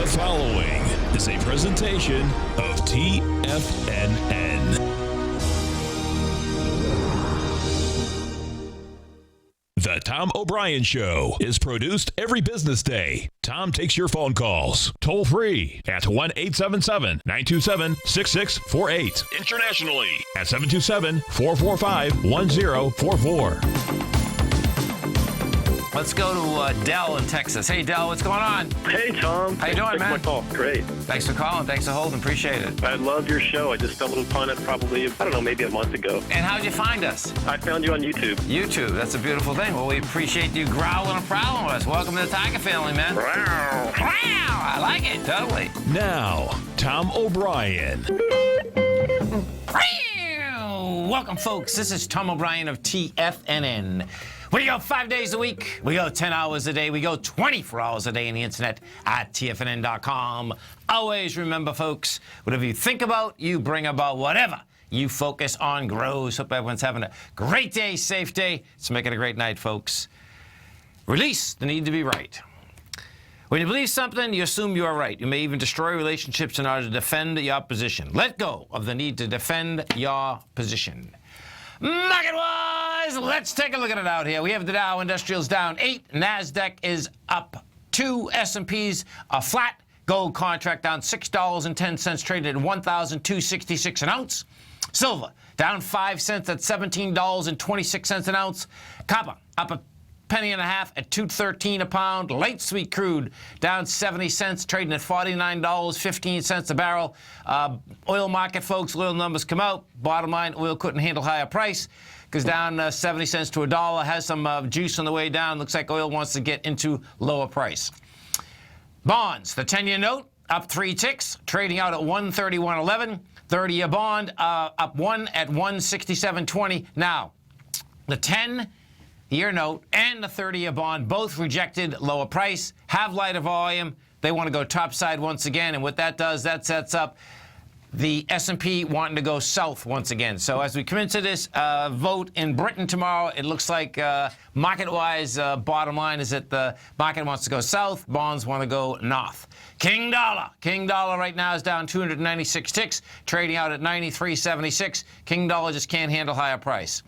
The following is a presentation of TFNN. The Tom O'Brien Show is produced every business day. Tom takes your phone calls toll free at 1-877-927-6648. Internationally at 727-445-1044. Let's go to Dell in Texas. Hey, Dell, what's going on? Hey, Tom. How you doing, man? My call. Great. Thanks for calling. Thanks for holding. Appreciate it. I love your show. I just stumbled upon it probably, maybe a month ago. And how'd you find us? I found you on YouTube. YouTube. That's a beautiful thing. Well, we appreciate you growling and prowling with us. Welcome to the Tiger family, man. Wow. I like it. Totally. Now, Tom O'Brien. Welcome, folks. This is Tom O'Brien of TFNN. We go 5 days a week. We go 10 hours a day. We go 24 hours a day on the internet at TFNN.com. Always remember, folks, whatever you think about, you bring about. Whatever you focus on grows. Hope everyone's having a great day, safe day. Let's make it a great night, folks. Release the need to be right. When you believe something, you assume you are right. You may even destroy relationships in order to defend your position. Let go of the need to defend your position. Market-wise, let's take a look at it out here. We have the Dow Industrials down 8. NASDAQ is up 2. S&P's a flat. Gold contract down $6.10, traded at $1,266 an ounce. Silver down 5 cents at $17.26 an ounce. Copper up a penny and a half at $2.13 a pound. Light sweet crude down 70 cents, trading at $49.15 a barrel. Oil market, folks, oil numbers come out. Bottom line, oil couldn't handle higher price. Goes down 70 cents to $1. Has some juice on the way down. Looks like oil wants to get into lower price. Bonds, the 10-year note up 3 ticks, trading out at 131.11. 30-year bond up 1 at 167.20. Now, the 10-year note and the 30-year bond both rejected lower price, have lighter volume. They want to go topside once again, and what that does, that sets up the S&P wanting to go south once again. So as we come into this vote in Britain tomorrow, it looks like market-wise, bottom line is that the market wants to go south, bonds want to go north. King dollar right now is down 296 ticks, trading out at 93.76. King dollar just can't handle higher price.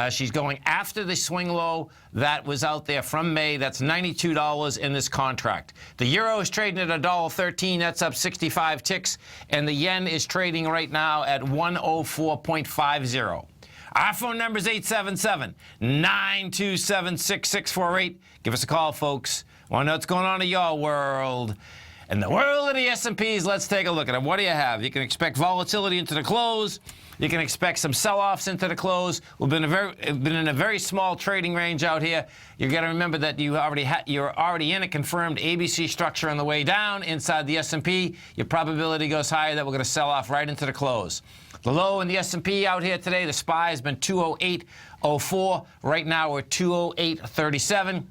She's going after the swing low that was out there from May. That's $92 in this contract. The euro is trading at $1.13. That's up 65 ticks. And the yen is trading right now at 104.50. Our phone number is 877-927-6648. Give us a call, folks. Want to know what's going on in your world. In the world of the S&Ps, let's take a look at it. What do you have? You can expect volatility into the close. You can expect some sell-offs into the close. We've been in a very small trading range out here. You got to remember that you're already in a confirmed ABC structure on the way down inside the S&P. Your probability goes higher that we're going to sell off right into the close. The low in the S&P out here today, the SPY has been 208.04. Right now we're 208.37.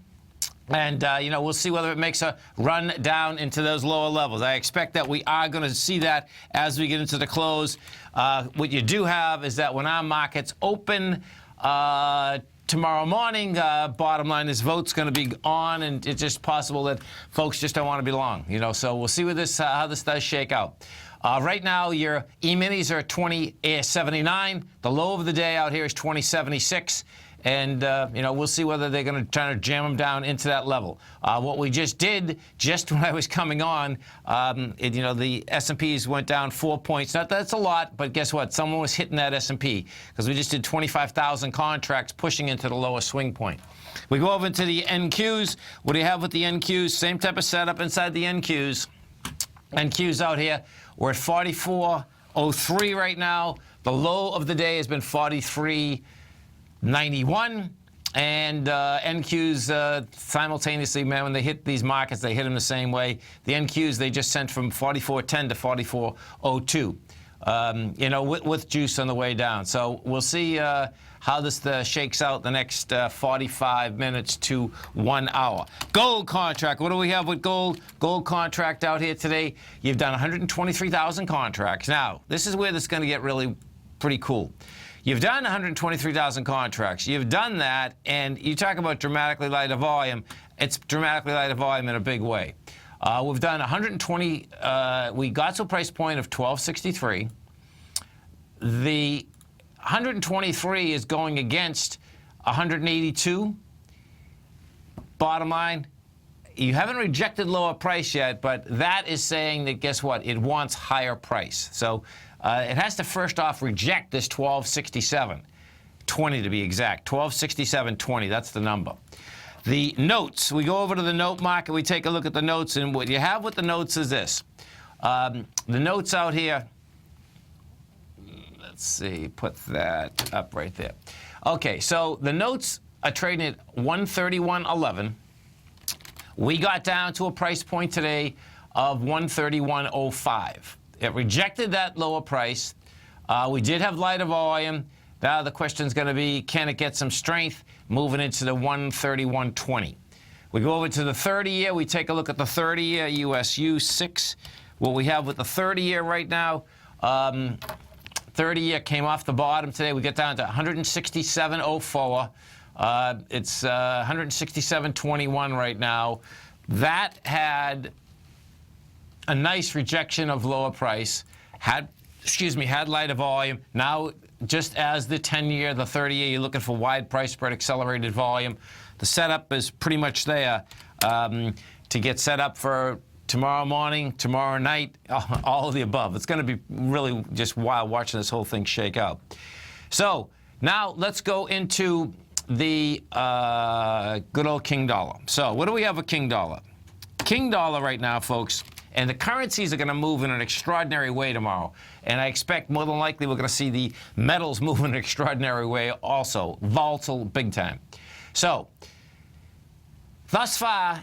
And, we'll see whether it makes a run down into those lower levels. I expect that we are going to see that as we get into the close. What you do have is that when our markets open tomorrow morning, bottom line is vote's going to be on, and it's just possible that folks just don't want to be long. So we'll see how this does shake out. Right now, your E-minis are 20.79. The low of the day out here is 20.76. And, we'll see whether they're going to try to jam them down into that level. What we just did, just when I was coming on, the S&Ps went down 4 points. Not that that's a lot, but guess what? Someone was hitting that S&P because we just did 25,000 contracts pushing into the lower swing point. We go over into the NQs. What do you have with the NQs? Same type of setup inside the NQs. NQs out here, we're at 44.03 right now. The low of the day has been 43.91, and NQs simultaneously, man, when they hit these markets, they hit them the same way. The NQs, they just sent from 44.10 to 44.02, with juice on the way down. So we'll see how this shakes out the next 45 minutes to 1 hour. Gold contract. What do we have with gold? Gold contract out here today. You've done 123,000 contracts. Now, this is where this is going to get really pretty cool. You've done 123,000 contracts. You've done that, and you talk about dramatically lighter volume. It's dramatically lighter volume in a big way. We've done 120. We got to a price point of 1263. The 123 is going against 182. Bottom line, you haven't rejected lower price yet, but that is saying that, guess what? It wants higher price. So it has to first off reject this 1267.20 to be exact. 1267.20, that's the number. The notes, we go over to the note market, we take a look at the notes, and what you have with the notes is this. The notes out here, let's see, put that up right there. Okay, so the notes are trading at 131.11. We got down to a price point today of 131.05. It rejected that lower price. We did have lighter volume. Now the question's going to be, can it get some strength moving into the 131.20? We go over to the 30-year. We take a look at the 30-year USU 6. What we have with the 30-year right now, 30-year came off the bottom today. We get down to 167.04. It's 167.21 right now. That had a nice rejection of lower price, had lighter volume. Now, just as the 10-year, the 30-year, you're looking for wide price spread, accelerated volume. The setup is pretty much there to get set up for tomorrow morning, tomorrow night, all of the above. It's going to be really just wild watching this whole thing shake out. So now let's go into the good old King Dollar. So what do we have with King Dollar? King Dollar right now, folks, and the currencies are going to move in an extraordinary way tomorrow. And I expect more than likely we're going to see the metals move in an extraordinary way also. Volatile big time. So thus far,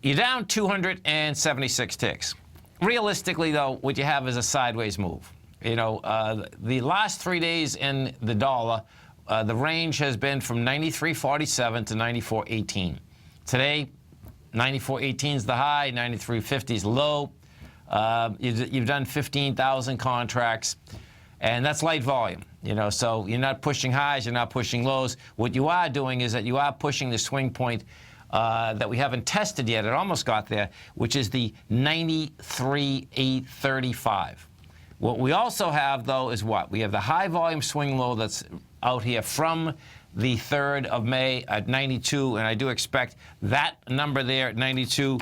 you're down 276 ticks. Realistically, though, what you have is a sideways move. You know, the last 3 days in the dollar, the range has been from 93.47 to 94.18. Today, 94.18 is the high, 93.50 is low. You've done 15,000 contracts, and that's light volume. You know, so you're not pushing highs, you're not pushing lows. What you are doing is that you are pushing the swing point that we haven't tested yet. It almost got there, which is the 93.835. What we also have, though, is what? We have the high volume swing low that's out here from the 3rd of May at 92, and I do expect that number there at 92,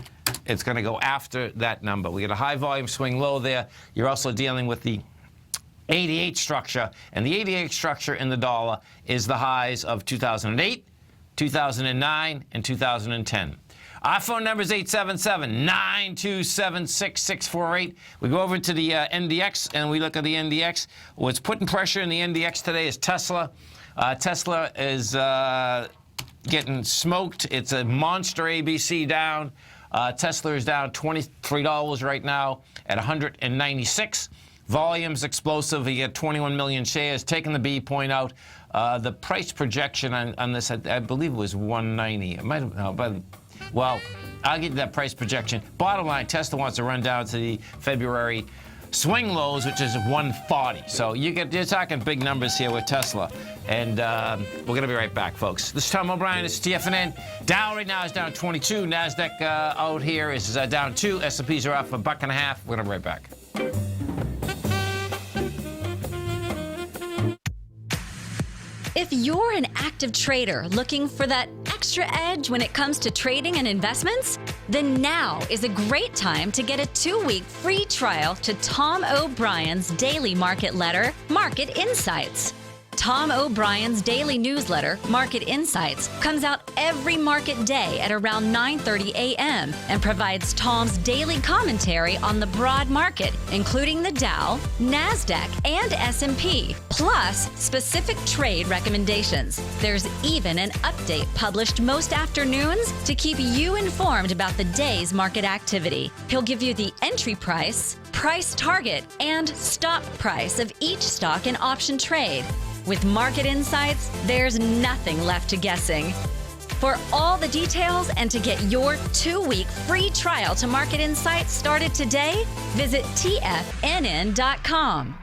it's going to go after that number. We got a high volume swing low there. You're also dealing with the 88 structure, and the 88 structure in the dollar is the highs of 2008, 2009, and 2010. Our phone number is 877-927-6648. We go over to the NDX, and we look at the NDX. What's putting pressure in the NDX today is Tesla. Tesla is getting smoked. It's a monster ABC down. Tesla is down $23 right now at 196. Volume's explosive. You get 21 million shares. Taking the B point out. The price projection on this, I believe it was 190. It might have, no, but, well, I'll give you that price projection. Bottom line, Tesla wants to run down to the February swing lows, which is 140. So you're talking big numbers here with Tesla. And we're going to be right back, folks. This is Tom O'Brien. This is TFNN. Dow right now is down 22. NASDAQ out here is down 2. S&Ps are off $1.50. We're going to be right back. If you're an active trader looking for that extra edge when it comes to trading and investments, then now is a great time to get a 2-week free trial to Tom O'Brien's daily market letter, Market Insights. Tom O'Brien's daily newsletter, Market Insights, comes out every market day at around 9:30 a.m. and provides Tom's daily commentary on the broad market, including the Dow, NASDAQ, and S&P, plus specific trade recommendations. There's even an update published most afternoons to keep you informed about the day's market activity. He'll give you the entry price, price target, and stop price of each stock and option trade. With Market Insights, there's nothing left to guessing. For all the details and to get your 2-week free trial to Market Insights started today, visit TFNN.com.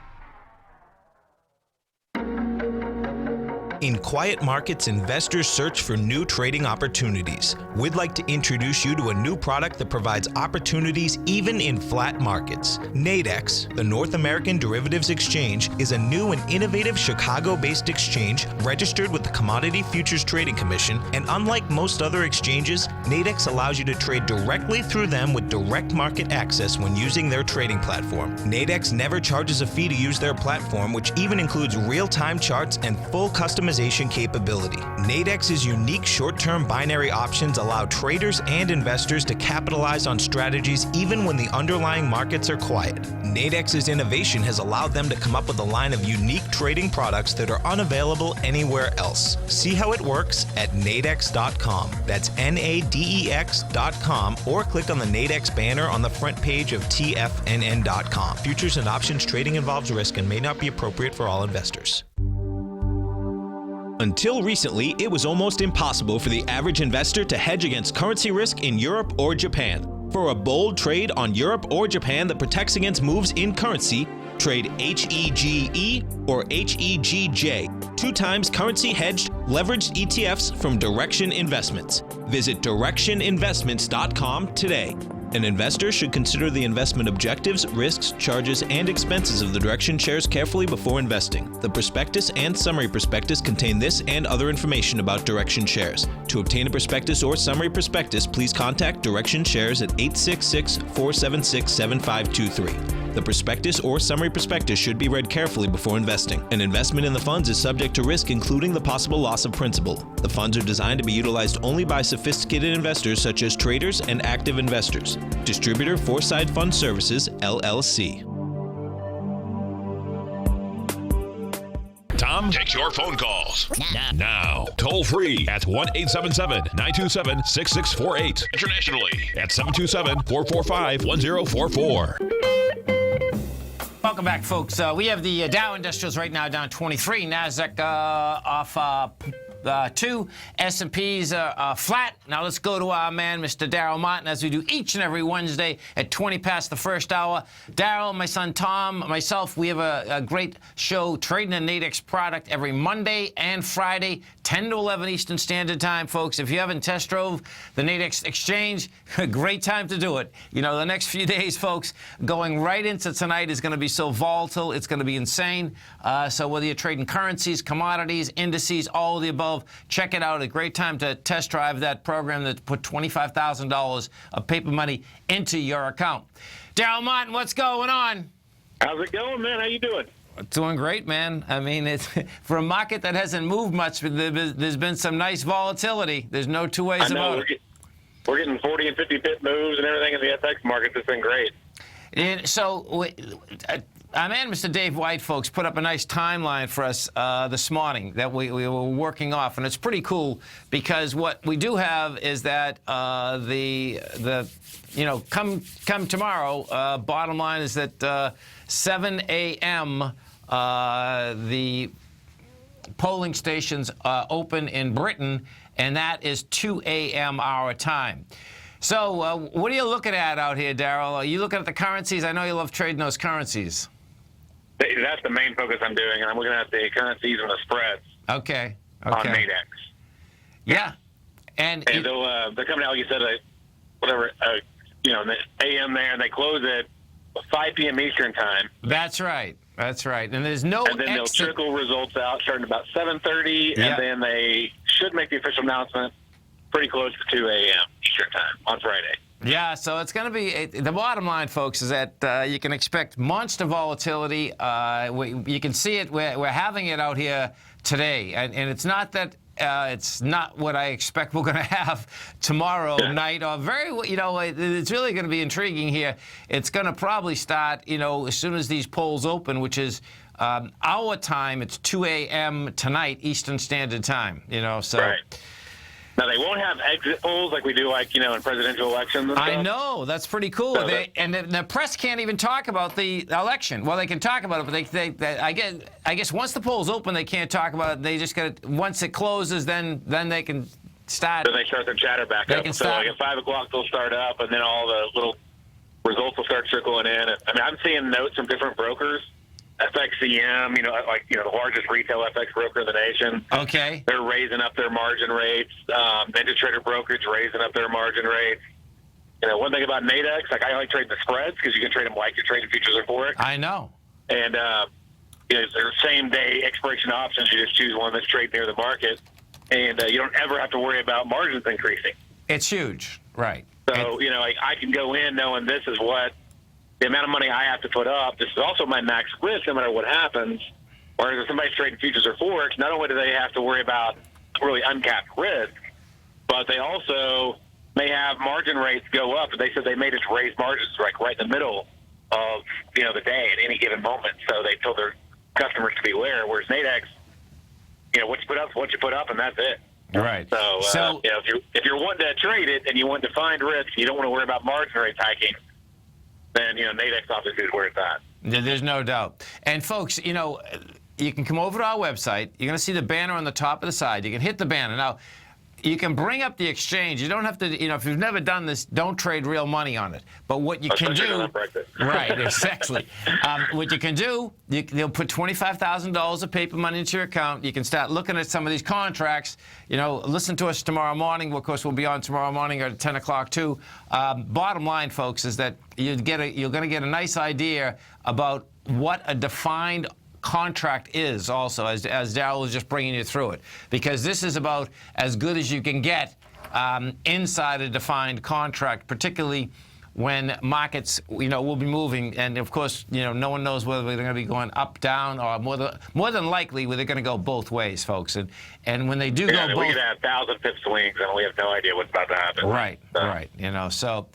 In quiet markets, investors search for new trading opportunities. We'd like to introduce you to a new product that provides opportunities even in flat markets. Nadex, the North American Derivatives Exchange, is a new and innovative Chicago-based exchange registered with the Commodity Futures Trading Commission, and unlike most other exchanges, Nadex allows you to trade directly through them with direct market access when using their trading platform. Nadex never charges a fee to use their platform, which even includes real-time charts and full customization capability. Nadex's unique short-term binary options allow traders and investors to capitalize on strategies even when the underlying markets are quiet. Nadex's innovation has allowed them to come up with a line of unique trading products that are unavailable anywhere else. See how it works at nadex.com. That's NADEX.com, or click on the Nadex banner on the front page of TFNN.com. Futures and options trading involves risk and may not be appropriate for all investors. Until recently, it was almost impossible for the average investor to hedge against currency risk in Europe or Japan. For a bold trade on Europe or Japan that protects against moves in currency, trade HEGE or HEGJ, 2 times currency hedged leveraged ETFs from Direction Investments. Visit directioninvestments.com today. An investor should consider the investment objectives, risks, charges, and expenses of the Direction shares carefully before investing. The prospectus and summary prospectus contain this and other information about Direction shares. To obtain a prospectus or summary prospectus, please contact Direction shares at 866-476-7523. The prospectus or summary prospectus should be read carefully before investing. An investment in the funds is subject to risk, including the possible loss of principal. The funds are designed to be utilized only by sophisticated investors such as traders and active investors. Distributor Foreside Fund Services, LLC. Tom takes your phone calls now. Toll free at 1-877-927-6648. Internationally at 727-445-1044. Welcome back, folks. We have the Dow Industrials right now down 23. NASDAQ off 2. S&Ps flat. Now let's go to our man, Mr. Darryl Martin, as we do each and every Wednesday at 20 past the first hour. Darryl, my son Tom, myself, we have a great show, Trading a Nadex Product, every Monday and Friday, 10 to 11 Eastern Standard Time, folks. If you haven't test drove the Nadex Exchange, great time to do it. You know, the next few days, folks, going right into tonight is going to be so volatile, it's going to be insane. So whether you're trading currencies, commodities, indices, all of the above, check it out. A great time to test drive that program that put $25,000 of paper money into your account. Darryl Martin, what's going on? How's it going, man? How you doing? Doing great, man. I mean, it's for a market that hasn't moved much, there's been some nice volatility. There's no two ways about it. We're getting 40 and 50 pip moves and everything in the FX market. It's been great. And so, our man, Mr. Dave White, folks, put up a nice timeline for us this morning that we were working off, and it's pretty cool because what we do have is that come tomorrow, bottom line is that 7 a.m. The polling stations open in Britain, and that is 2 a.m. our time. So what are you looking at out here, Darryl? Are you looking at the currencies? I know you love trading those currencies. That's the main focus I'm doing, and I'm looking at the currencies and the spreads. Okay. On Nadex. Yeah. And they're coming out, like you said, the AM there, and they close at 5 p.m. Eastern time. That's right. That's right. And there's no And then they'll trickle results out starting about 7:30, and then they should make the official announcement pretty close to 2 a.m. Eastern time on Friday. Yeah, so it's going to be the bottom line, folks, is that you can expect monster volatility. You can see it. We're having it out here today, and it's not that it's not what I expect we're going to have tomorrow night. Or it's really going to be intriguing here. It's going to probably start, as soon as these polls open, which is our time. It's 2 a.m. tonight, Eastern Standard Time. So. Right. Now, they won't have exit polls like we do, in presidential elections and stuff. I know. That's pretty cool. So the press can't even talk about the election. Well, they can talk about it, but I guess once the polls open, they can't talk about it. They just got to, once it closes, then they can start. Then they start their chatter back up. So, at 5 o'clock, they'll start up, and then all the little results will start trickling in. I mean, I'm seeing notes from different brokers FXCM, the largest retail FX broker in the nation. Okay. They're raising up their margin rates. Ninja Trader Brokerage raising up their margin rates. One thing about Nadex, I like trading the spreads because you can trade them like you're trading futures or forex. I know. And they're same-day expiration options. You just choose one that's trading near the market, and you don't ever have to worry about margins increasing. It's huge, right? So, I can go in knowing this is what the amount of money I have to put up. This is also my max risk no matter what happens. Whereas if somebody's trading futures or forex, not only do they have to worry about really uncapped risk, but they also may have margin rates go up. They said they made it to raise margins right in the middle of the day at any given moment. So they told their customers to be aware. Whereas Nadex, what you put up is what you put up, and that's it. Right. So if you're wanting to trade it and you want to find risk, you don't want to worry about margin rates hiking, then Nadex obviously is where it's at. There's no doubt. And folks, you can come over to our website. You're going to see the banner on the top of the side. You can hit the banner. Now, you can bring up the exchange. You don't have to, if you've never done this, don't trade real money on it. But what you can do, right, exactly. What you can do, they'll put $25,000 of paper money into your account. You can start looking at some of these contracts. Listen to us tomorrow morning. Of course, we'll be on tomorrow morning at 10 o'clock too. Bottom line, folks, is that you're going to get a nice idea about what a defined contract is also, as Darryl was just bringing you through it, because this is about as good as you can get inside a defined contract, particularly when markets will be moving, and of course no one knows whether they're going to be going up, down, or more than likely they're going to go both ways, folks, and when they do go both, we could have 1,000-pip swings and we have no idea what's about to happen. Right. So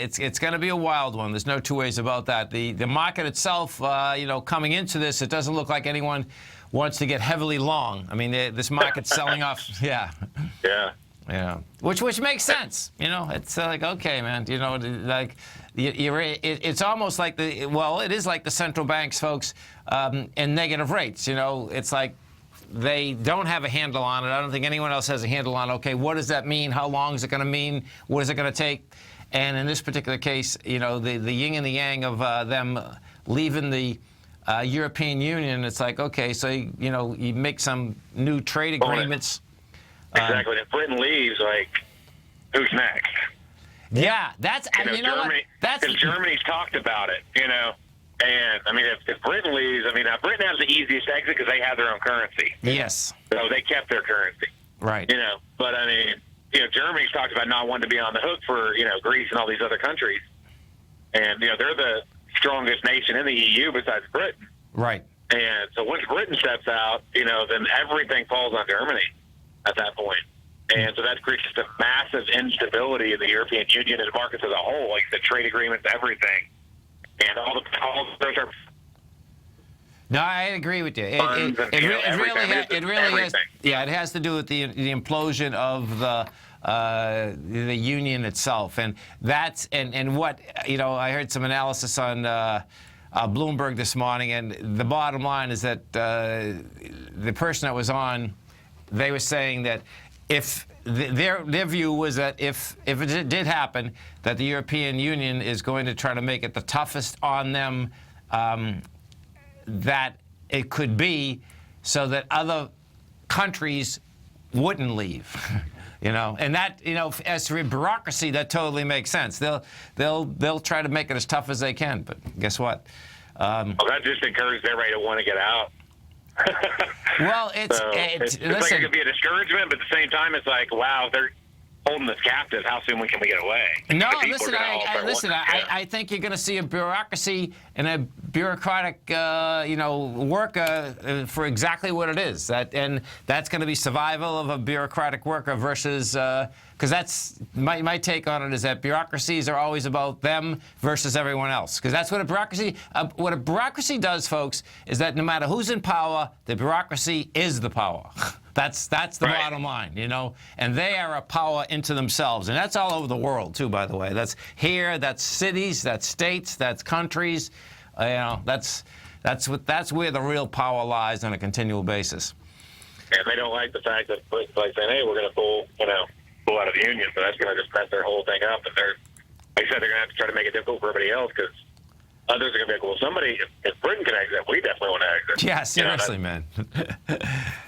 it's going to be a wild one. There's no two ways about that. The market itself, coming into this, it doesn't look like anyone wants to get heavily long. I mean, this market's selling off. Yeah. Yeah. Yeah. Which makes sense. It's like, okay, man. It's almost like it is like the central banks, folks, and negative rates. It's like they don't have a handle on it. I don't think anyone else has a handle on, okay, what does that mean? How long is it going to mean? What is it going to take? And in this particular case, the yin and the yang of them leaving the European Union, it's like, okay, so, you make some new trade agreements. Exactly. If Britain leaves, who's next? Yeah, that's, Germany, because Germany's talked about it, and, if Britain leaves, Britain has the easiest exit because they have their own currency. Yes. So they kept their currency. Right. But, Germany's talked about not wanting to be on the hook for, Greece and all these other countries. And, they're the strongest nation in the EU besides Britain. Right. And so once Britain steps out, then everything falls on Germany at that point. And so that creates just a massive instability in the European Union and markets as a whole, like the trade agreements, everything. And all those are... No, I agree with you. It really has. Yeah, it has to do with the implosion of the union itself, and that's and what I heard some analysis on Bloomberg this morning, and the bottom line is that the person that was on, they were saying that if their view was that if it did happen, that the European Union is going to try to make it the toughest on them that it could be, so that other countries wouldn't leave. And that, as for bureaucracy, that totally makes sense. They'll try to make it as tough as they can, but guess what? Well, that just encourages everybody to want to get out. Well, it's like it could be a discouragement, but at the same time, it's like, wow, they're holding us captive. How soon can we get away? No, listen. I think you're going to see a bureaucracy and a bureaucratic, worker for exactly what it is. And that's going to be survival of a bureaucratic worker versus. Because that's my take on it is that bureaucracies are always about them versus everyone else. Because that's what a bureaucracy does, folks, is that no matter who's in power, the bureaucracy is the power. That's the bottom line, and they are a power into themselves, and that's all over the world too, by the way. That's here, that's cities, that's states, that's countries. That's where the real power lies on a continual basis. And they don't like the fact that, like saying, hey, we're going to pull out of the union, so that's going to just mess their whole thing up. And like I said, they're going to have to try to make it difficult for everybody else because Others are going to be like, well, somebody, if Britain can exit, we definitely want to exit. Yeah, seriously, man.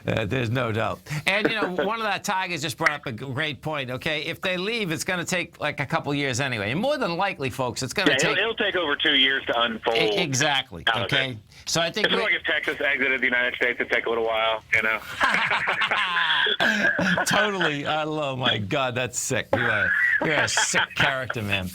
There's no doubt. And, one of the Tigers just brought up a great point, okay? If they leave, it's going to take like a couple years anyway. And more than likely, folks, it's going to take... It'll take over 2 years to unfold. Exactly, okay? So I think... It's like if Texas exited the United States, it'd take a little while, Totally. Oh, my God, that's sick. You're a sick character, man.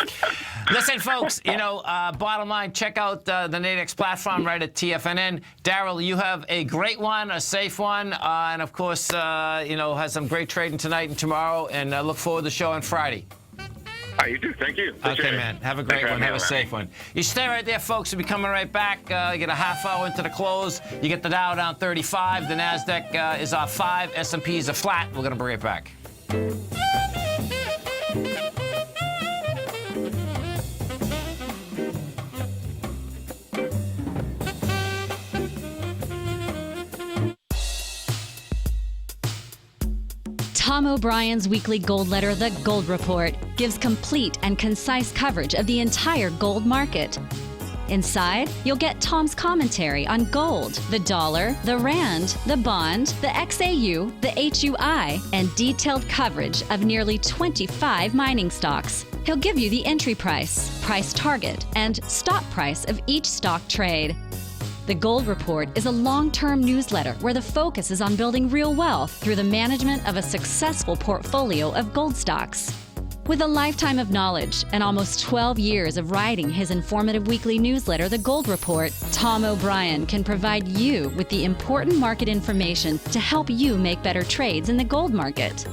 Listen, folks, bottom line, check out the Nadex platform right at TFNN. Daryl, you have a great one, a safe one, and, of course, has some great trading tonight and tomorrow, and I look forward to the show on Friday. You do. Thank you. Okay, man. Have a great one. Have a safe one. You stay right there, folks. We'll be coming right back. You get a half hour into the close. You get the Dow down 35. The NASDAQ is off 5. S&P is a flat. We're going to bring it back. Tom O'Brien's weekly gold letter, The Gold Report, gives complete and concise coverage of the entire gold market. Inside, you'll get Tom's commentary on gold, the dollar, the rand, the bond, the XAU, the HUI, and detailed coverage of nearly 25 mining stocks. He'll give you the entry price, price target, and stop price of each stock trade. The Gold Report is a long-term newsletter where the focus is on building real wealth through the management of a successful portfolio of gold stocks. With a lifetime of knowledge and almost 12 years of writing his informative weekly newsletter, The Gold Report, Tom O'Brien can provide you with the important market information to help you make better trades in the gold market.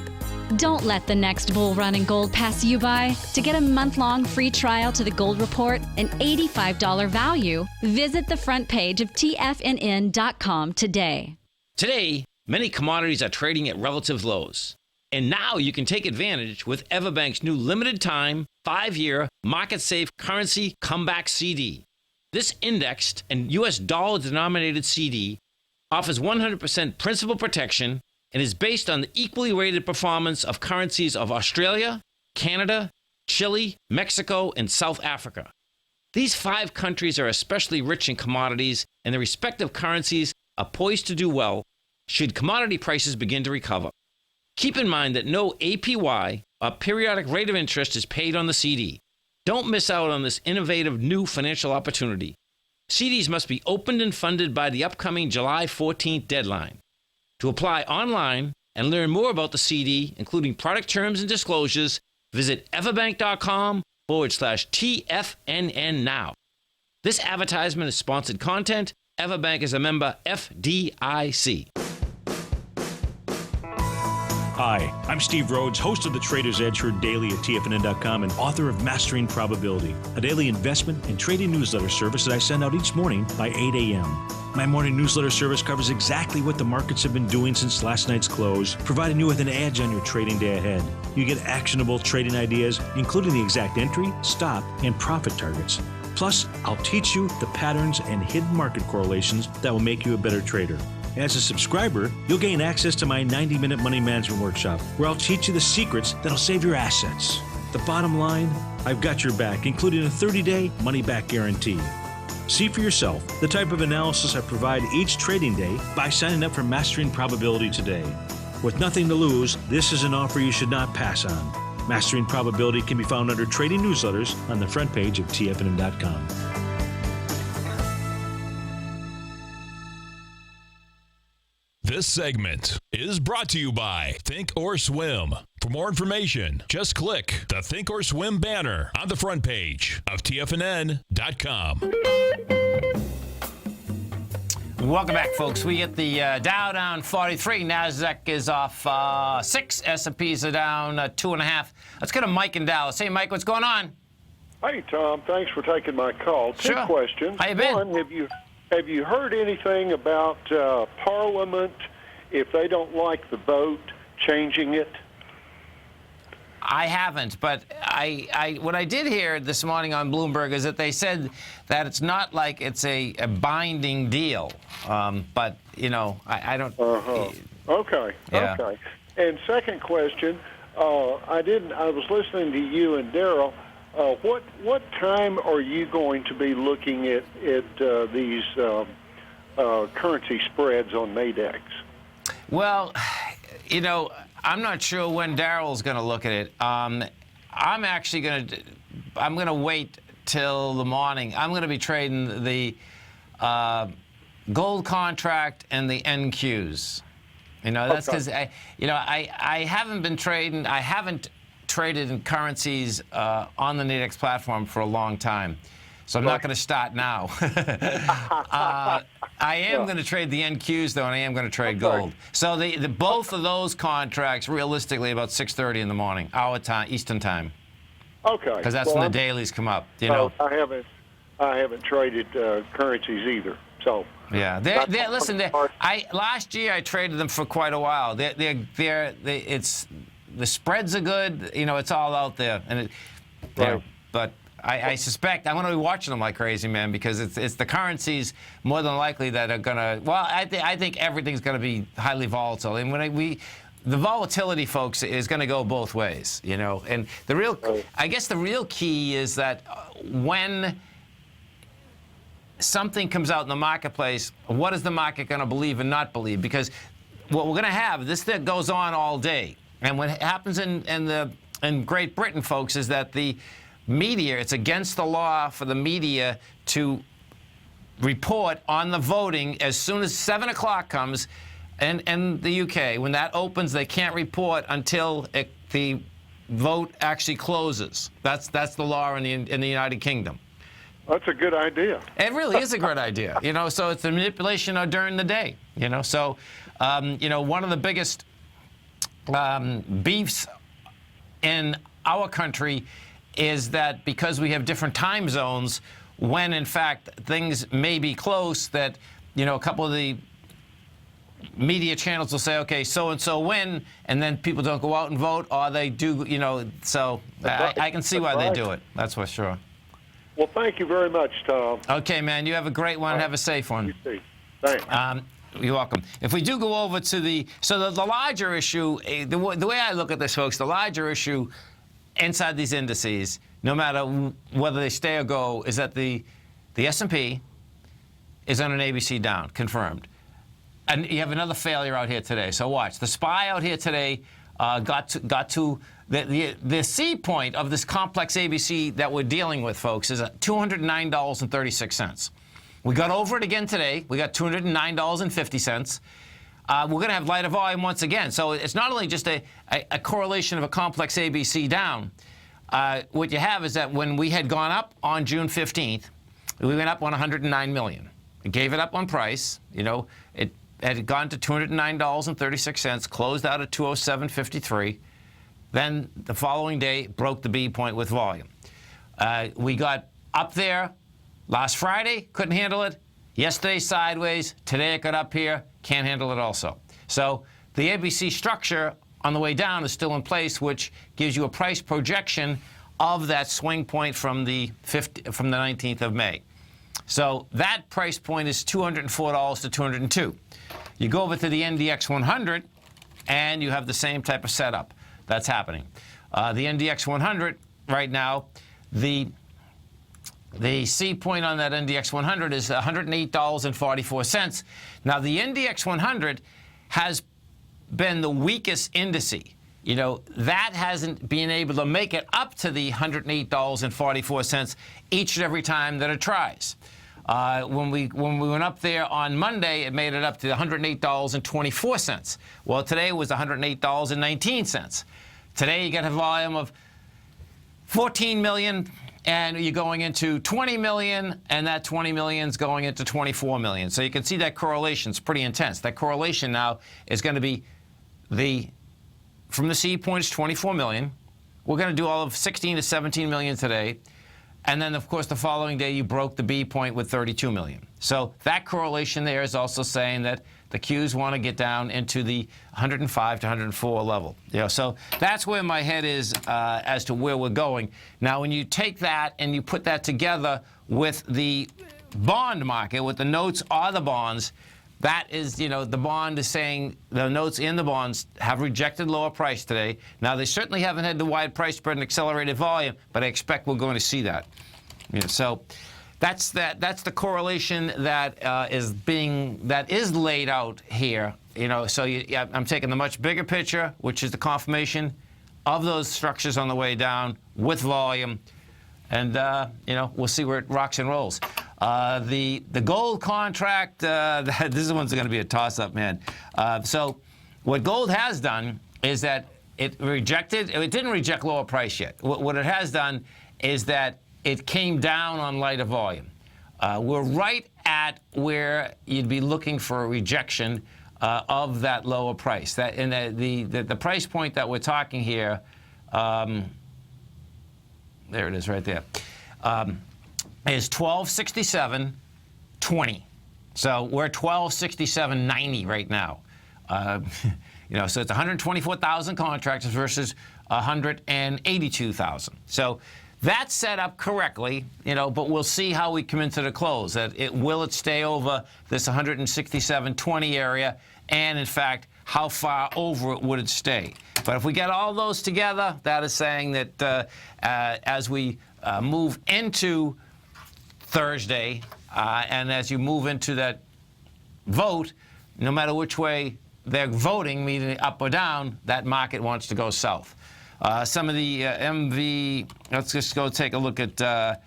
Don't let the next bull run in gold pass you by. To get a month-long free trial to the Gold Report, an $85 value, visit the front page of TFNN.com today. Today, many commodities are trading at relative lows. And now you can take advantage with Everbank's new limited-time, 5-year, market-safe currency comeback CD. This indexed and U.S. dollar-denominated CD offers 100% principal protection and is based on the equally rated performance of currencies of Australia, Canada, Chile, Mexico, and South Africa. These 5 countries are especially rich in commodities, and their respective currencies are poised to do well should commodity prices begin to recover. Keep in mind that no APY, or periodic rate of interest, is paid on the CD. Don't miss out on this innovative new financial opportunity. CDs must be opened and funded by the upcoming July 14th deadline. To apply online and learn more about the CD, including product terms and disclosures, visit everbank.com/TFNN now. This advertisement is sponsored content. Everbank is a member FDIC. Hi, I'm Steve Rhodes, host of the Trader's Edge, heard daily at TFNN.com and author of Mastering Probability, a daily investment and trading newsletter service that I send out each morning by 8 a.m. My morning newsletter service covers exactly what the markets have been doing since last night's close, providing you with an edge on your trading day ahead. You get actionable trading ideas, including the exact entry, stop, and profit targets. Plus, I'll teach you the patterns and hidden market correlations that will make you a better trader. As a subscriber, you'll gain access to my 90-minute money management workshop, where I'll teach you the secrets that'll save your assets. The bottom line, I've got your back, including a 30-day money-back guarantee. See for yourself the type of analysis I provide each trading day by signing up for Mastering Probability today. With nothing to lose, this is an offer you should not pass on. Mastering Probability can be found under Trading Newsletters on the front page of TFNN.com. This segment is brought to you by Think or Swim. For more information, just click the Think or Swim banner on the front page of TFNN.com. Welcome back, folks. We get the Dow down 43. NASDAQ is off 6. S&Ps are down 2.5. Let's go to Mike in Dallas. Hey, Mike, what's going on? Hey, Tom. Thanks for taking my call. Two Sure. questions. How you been? One, have you heard anything about Parliament, if they don't like the vote, changing it? I haven't, but what I did hear this morning on Bloomberg is that they said that it's not like it's a binding deal. But, I don't... Okay. Yeah. Okay. And second question, I was listening to you and Daryl what time are you going to be looking at these currency spreads on NADEX? Well, you know, I'm not sure when Daryl's going to look at it. I'm actually going to wait till the morning. I'm going to be trading the gold contract and the NQs. You know, that's because I haven't been trading. I haven't traded in currencies on the NADEX platform for a long time. So I'm not going to start now. I am going to trade the NQs, though, and I am going to trade gold. So the both of those contracts, realistically, about 6:30 in the morning, our time, Eastern time. Okay. Because that's when the dailies come up. You know. I haven't traded currencies either. So. Yeah. Listen. Last year I traded them for quite a while. It's the spreads are good. You know, it's all out there, and but. I suspect I'm going to be watching them like crazy, man, because it's the currencies more than likely that are going to. Well, I think everything's going to be highly volatile, and the volatility, folks, is going to go both ways, you know. And I guess the real key is that when something comes out in the marketplace, what is the market going to believe and not believe? Because what we're going to have that goes on all day, and what happens in Great Britain, folks, is that the media, it's against the law for the media to report on the voting as soon as 7 o'clock comes. And the UK, when that opens, they can't report until the vote actually closes. That's the law in the United Kingdom. That's a good idea. It really is a great idea. You know, so it's the manipulation during the day. You know, so you know, one of the biggest beefs in our country is that because we have different time zones, when in fact things may be close, that, you know, a couple of the media channels will say, okay, so-and-so win, and then people don't go out and vote, or they do, you know, so I can see why they do it. That's for sure. Well, thank you very much, Tom. Okay, man, you have a great one. Have a safe one. You too. Thanks. You're welcome. If we do go over to the larger issue, the way I look at this, folks, the larger issue inside these indices, no matter whether they stay or go, is that the S&P is on an ABC down, confirmed. And you have another failure out here today. So watch. The SPY out here today got to the C point of this complex ABC that we're dealing with, folks, is at $209.36. We got over it again today. We got $209.50. We're going to have lighter volume once again. So it's not only just a correlation of a complex ABC down. What you have is that when we had gone up on June 15th, we went up on 109 million. It gave it up on price. You know, it had gone to $209.36, closed out at 207.53. Then the following day, broke the B point with volume. We got up there last Friday, couldn't handle it. Yesterday, sideways. Today, it got up here, can't handle it also. So the ABC structure on the way down is still in place, which gives you a price projection of that swing point from the 19th of May. So that price point is $204 to $202. You go over to the NDX 100, and you have the same type of setup that's happening. The NDX 100 right now, the C point on that NDX 100 is $108.44. Now, the NDX 100 has been the weakest indice. You know, that hasn't been able to make it up to the $108.44 each and every time that it tries. When we went up there on Monday, it made it up to $108.24. Well, today was $108.19. Today, you got a volume of 14 million, and you're going into 20 million, and that 20 million is going into 24 million. So you can see that correlation is pretty intense. That correlation now is going to be from the C point is 24 million. We're going to do all of 16 to 17 million today. And then, of course, the following day, you broke the B point with 32 million. So that correlation there is also saying that the Qs want to get down into the 105 to 104 level. You know, so that's where my head is as to where we're going. Now, when you take that and you put that together with the bond market, with the notes or the bonds, that is, the bond is saying the notes in the bonds have rejected lower price today. Now, they certainly haven't had the wide price spread and accelerated volume, but I expect we're going to see that. So that's the correlation that is laid out here. So I'm taking the much bigger picture, which is the confirmation of those structures on the way down with volume, and we'll see where it rocks and rolls. The gold contract, this one's going to be a toss-up, man. So what gold has done is that it didn't reject lower price yet. What it has done is that it came down on lighter volume. We're right at where you'd be looking for a rejection of that lower price. And the price point that we're talking here, there it is right there, is 1267.20. So we're 1267.90 right now. So it's 124,000 contractors versus 182,000. So that's set up correctly, but we'll see how we come into the close. Will it stay over this 167.20 area? And in fact, how far over it would it stay? But if we get all those together, that is saying that as we move into Thursday, and as you move into that vote, no matter which way they're voting, meaning up or down, that market wants to go south. Some of the MV, let's just go take a look at the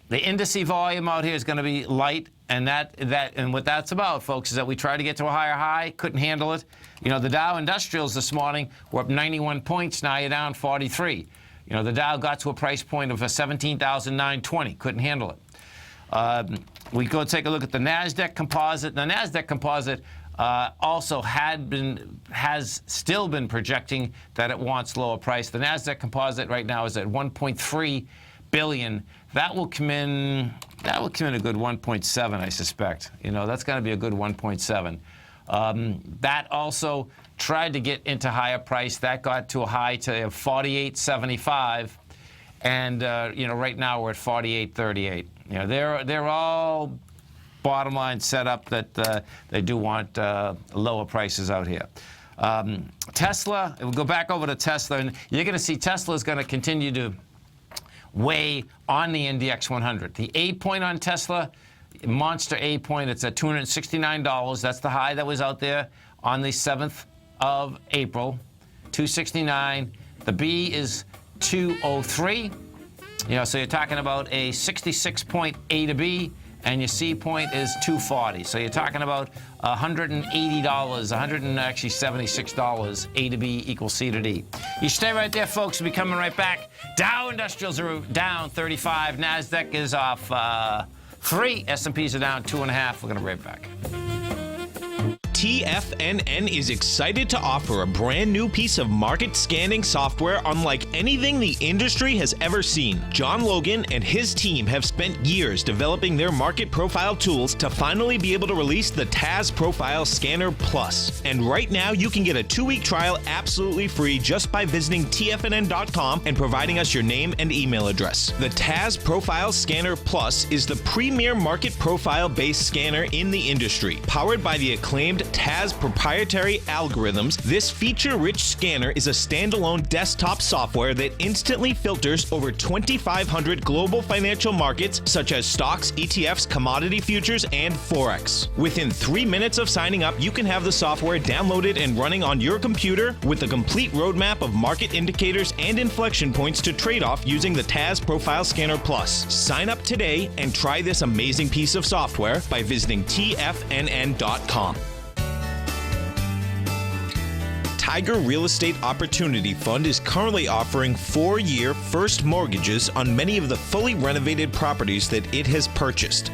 indice volume out here is going to be light, and and what that's about, folks, is that we tried to get to a higher high, couldn't handle it. The Dow Industrials this morning were up 91 points. Now you're down 43. The Dow got to a price point of 17,920, couldn't handle it. We go take a look at the NASDAQ composite. The NASDAQ composite also has still been projecting that it wants lower price. The NASDAQ composite right now is at 1.3 billion. That will come in a good 1.7, I suspect. That's going to be a good 1.7. That also tried to get into higher price. That got to a high to 48.75, and right now we're at 48.38. They're all bottom line set up that they do want lower prices out here. Tesla, we'll go back over to Tesla, and you're going to see Tesla is going to continue to weigh on the NDX 100. The A point on Tesla, monster A point, it's at $269. That's the high that was out there on the 7th of April, 269. The B is 203. So you're talking about a 66-point A to B, and your C point is 240. So you're talking about $180, $176 A to B equals C to D. You stay right there, folks. We'll be coming right back. Dow Industrials are down 35. NASDAQ is off 3. S&Ps are down 2.5. We're going to be right back. TFNN is excited to offer a brand new piece of market scanning software unlike anything the industry has ever seen. John Logan and his team have spent years developing their market profile tools to finally be able to release the TAS Profile Scanner Plus. And right now you can get a 2-week trial absolutely free just by visiting TFNN.com and providing us your name and email address. The TAS Profile Scanner Plus is the premier market profile-based scanner in the industry. Powered by the acclaimed TAS proprietary algorithms, this feature-rich scanner is a standalone desktop software that instantly filters over 2,500 global financial markets such as stocks, ETFs, commodity futures, and Forex. Within 3 minutes of signing up, you can have the software downloaded and running on your computer with a complete roadmap of market indicators and inflection points to trade off using the TAS Profile Scanner Plus. Sign up today and try this amazing piece of software by visiting TFNN.com. Tiger Real Estate Opportunity Fund is currently offering 4-year first mortgages on many of the fully renovated properties that it has purchased.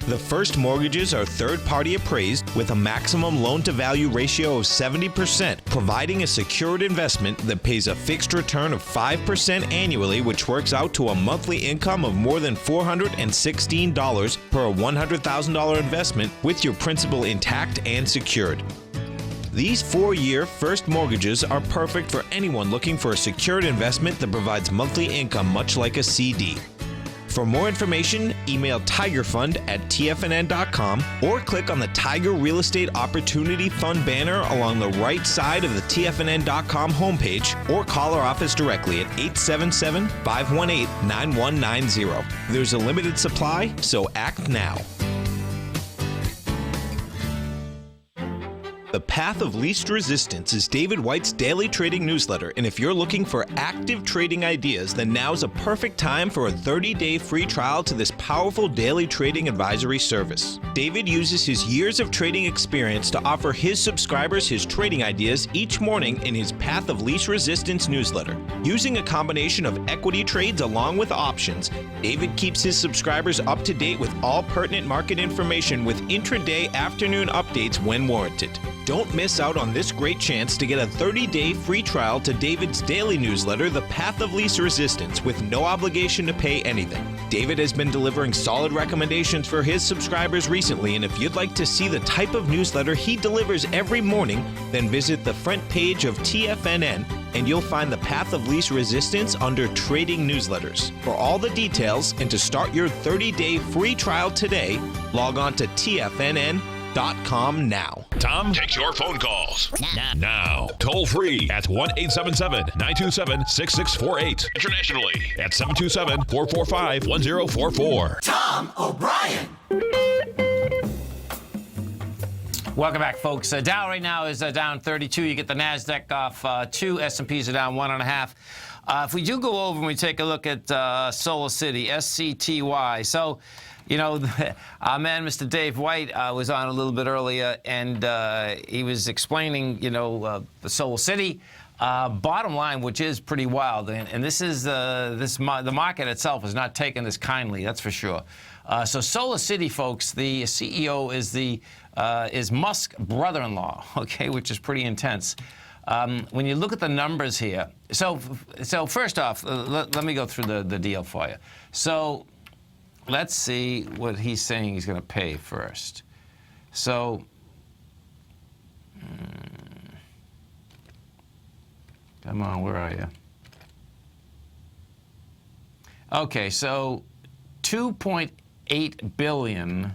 The first mortgages are third-party appraised with a maximum loan-to-value ratio of 70%, providing a secured investment that pays a fixed return of 5% annually, which works out to a monthly income of more than $416 per $100,000 investment with your principal intact and secured. These 4-year first mortgages are perfect for anyone looking for a secured investment that provides monthly income much like a CD. For more information, email tigerfund@tfnn.com or click on the Tiger Real Estate Opportunity Fund banner along the right side of the tfnn.com homepage, or call our office directly at 877-518-9190. There's a limited supply, so act now. The Path of Least Resistance is David White's daily trading newsletter, and if you're looking for active trading ideas, then now's a perfect time for a 30-day free trial to this powerful daily trading advisory service. David uses his years of trading experience to offer his subscribers his trading ideas each morning in his Path of Least Resistance newsletter. Using a combination of equity trades along with options, David keeps his subscribers up to date with all pertinent market information with intraday afternoon updates when warranted. Don't miss out on this great chance to get a 30-day free trial to David's daily newsletter, The Path of Least Resistance, with no obligation to pay anything. David has been delivering solid recommendations for his subscribers recently, and if you'd like to see the type of newsletter he delivers every morning, then visit the front page of TFNN and you'll find The Path of Least Resistance under Trading Newsletters. For all the details and to start your 30-day free trial today, log on to TFNN.com now. Tom takes your phone calls now. Toll free at 1-877-927-6648. Internationally at 727-445-1044. Tom O'Brien. Welcome back, folks. Dow right now is down 32. You get the NASDAQ off 2. S&Ps are down 1.5. If we do go over and we take a look at Solar City, SCTY. So, you know, our man, Mr. Dave White, was on a little bit earlier, and he was explaining, you know, the Solar City. Bottom line, which is pretty wild, and this is the market itself is not taking this kindly, that's for sure. So Solar City, folks, the CEO is Musk's brother-in-law, okay, which is pretty intense. When you look at the numbers here, so first off, let me go through the deal for you. So let's see what he's saying he's going to pay first. So, come on, where are you? Okay, so 2.8 billion.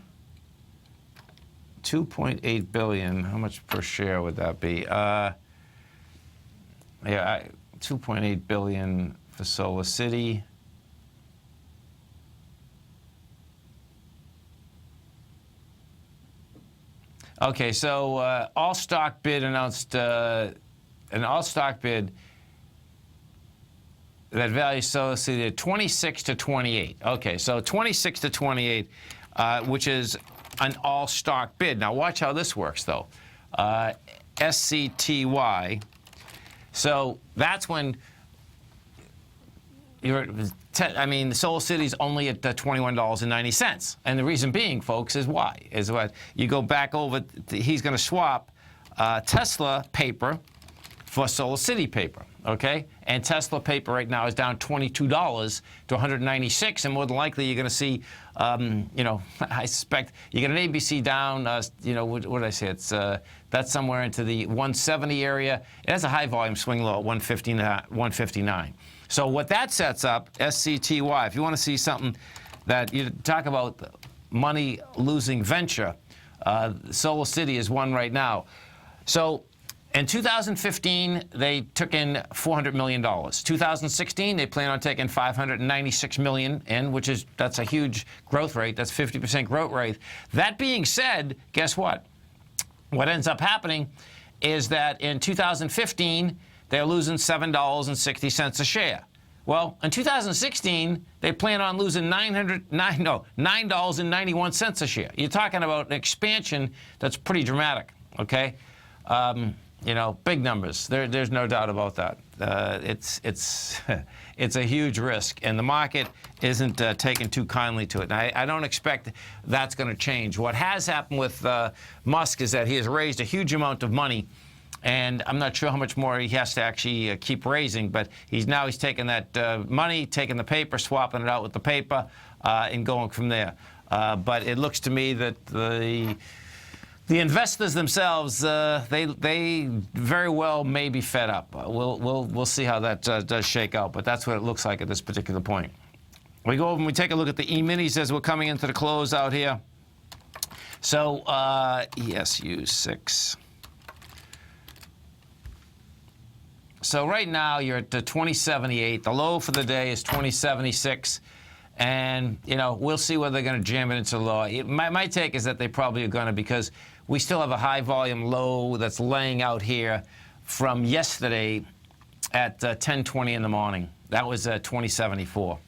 2.8 billion. How much per share would that be? 2.8 billion for Solar City. Okay, so all stock bid announced an all stock bid that values Solar City at 26 to 28. Okay, so 26 to 28, which is an all stock bid. Now watch how this works, though. SCTY. So that's when the Solar City's only at $21.90. And the reason being, folks, is why? Is what you go back over, he's going to swap Tesla paper for Solar City paper, okay? And Tesla paper right now is down $22 to $196, and more than likely you're going to see, you know, I suspect you get an ABC down, you know, what did I say? It's that's somewhere into the 170 area. It has a high volume swing low at 159. So what that sets up, SCTY, if you want to see something that you talk about money losing venture, Solar City is one right now. So in 2015, they took in $400 million. 2016, they plan on taking $596 million in, that's a huge growth rate. That's 50% growth rate. That being said, guess what? What ends up happening is that in 2015, they're losing $7.60 a share. Well, in 2016, they plan on losing $9.91 a share. You're talking about an expansion that's pretty dramatic, okay? You know, big numbers. There's no doubt about that. It's a huge risk, and the market isn't taking too kindly to it. And I don't expect that's going to change. What has happened with Musk is that he has raised a huge amount of money, and I'm not sure how much more he has to actually keep raising. But he's taking that money, taking the paper, swapping it out with the paper, and going from there. But it looks to me that the investors themselves, they very well may be fed up. We'll see how that does shake out, but that's what it looks like at this particular point. We go over and we take a look at the E-minis as we're coming into the close out here. So, ESU 6. So right now you're at 2078. The low for the day is 2076. And, you know, we'll see whether they're going to jam it into the low. My take is that they probably are going to, because we still have a high volume low that's laying out here from yesterday at 10:20 in the morning. That was 2074.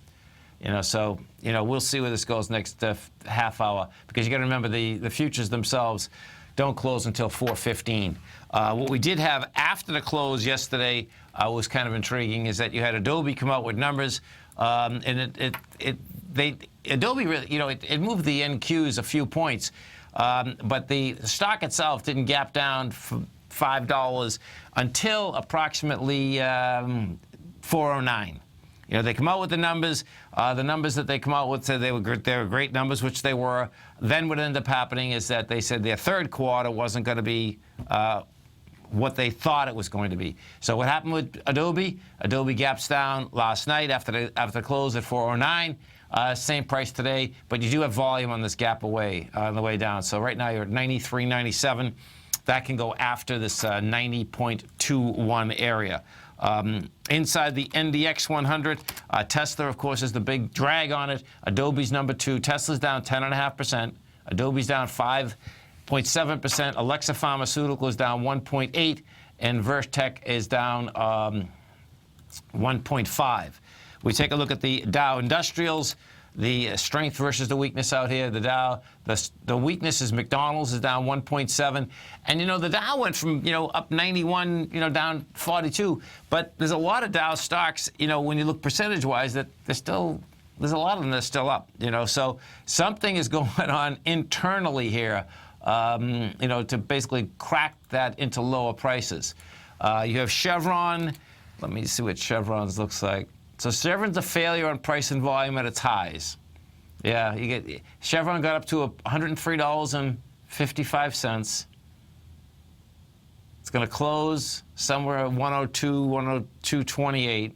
You know, so, you know, we'll see where this goes next half hour, because you got to remember the futures themselves don't close until 4:15. What we did have after the close yesterday was kind of intriguing, is that you had Adobe come out with numbers, and Adobe really, you know, it moved the NQs a few points, but the stock itself didn't gap down for $5 until approximately 4:09. You know, they come out with the numbers. The numbers that they come out with said they were great numbers, which they were. Then what ended up happening is that they said their third quarter wasn't going to be what they thought it was going to be. So what happened with Adobe? Adobe gaps down last night after the close at 4:09. Same price today, but you do have volume on this gap away on the way down. So right now you're at 93.97. That can go after this 90.21 area. Inside the NDX 100, Tesla, of course, is the big drag on it. Adobe's number 2. Tesla's down 10.5%. Adobe's down 5.7%. Alexa Pharmaceutical is down 1.8%. And Vertec is down 1.5%. We take a look at the Dow Industrials. The strength versus the weakness out here. The Dow, the weakness is McDonald's is down 1.7, and you know the Dow went from up 91, down 42. But there's a lot of Dow stocks, when you look percentage-wise, that there's a lot of them that are still up. So something is going on internally here, to basically crack that into lower prices. You have Chevron. Let me see what Chevron's looks like. So Chevron's a failure on price and volume at its highs. Yeah, Chevron got up to $103.55. It's going to close somewhere at 102, 102.28.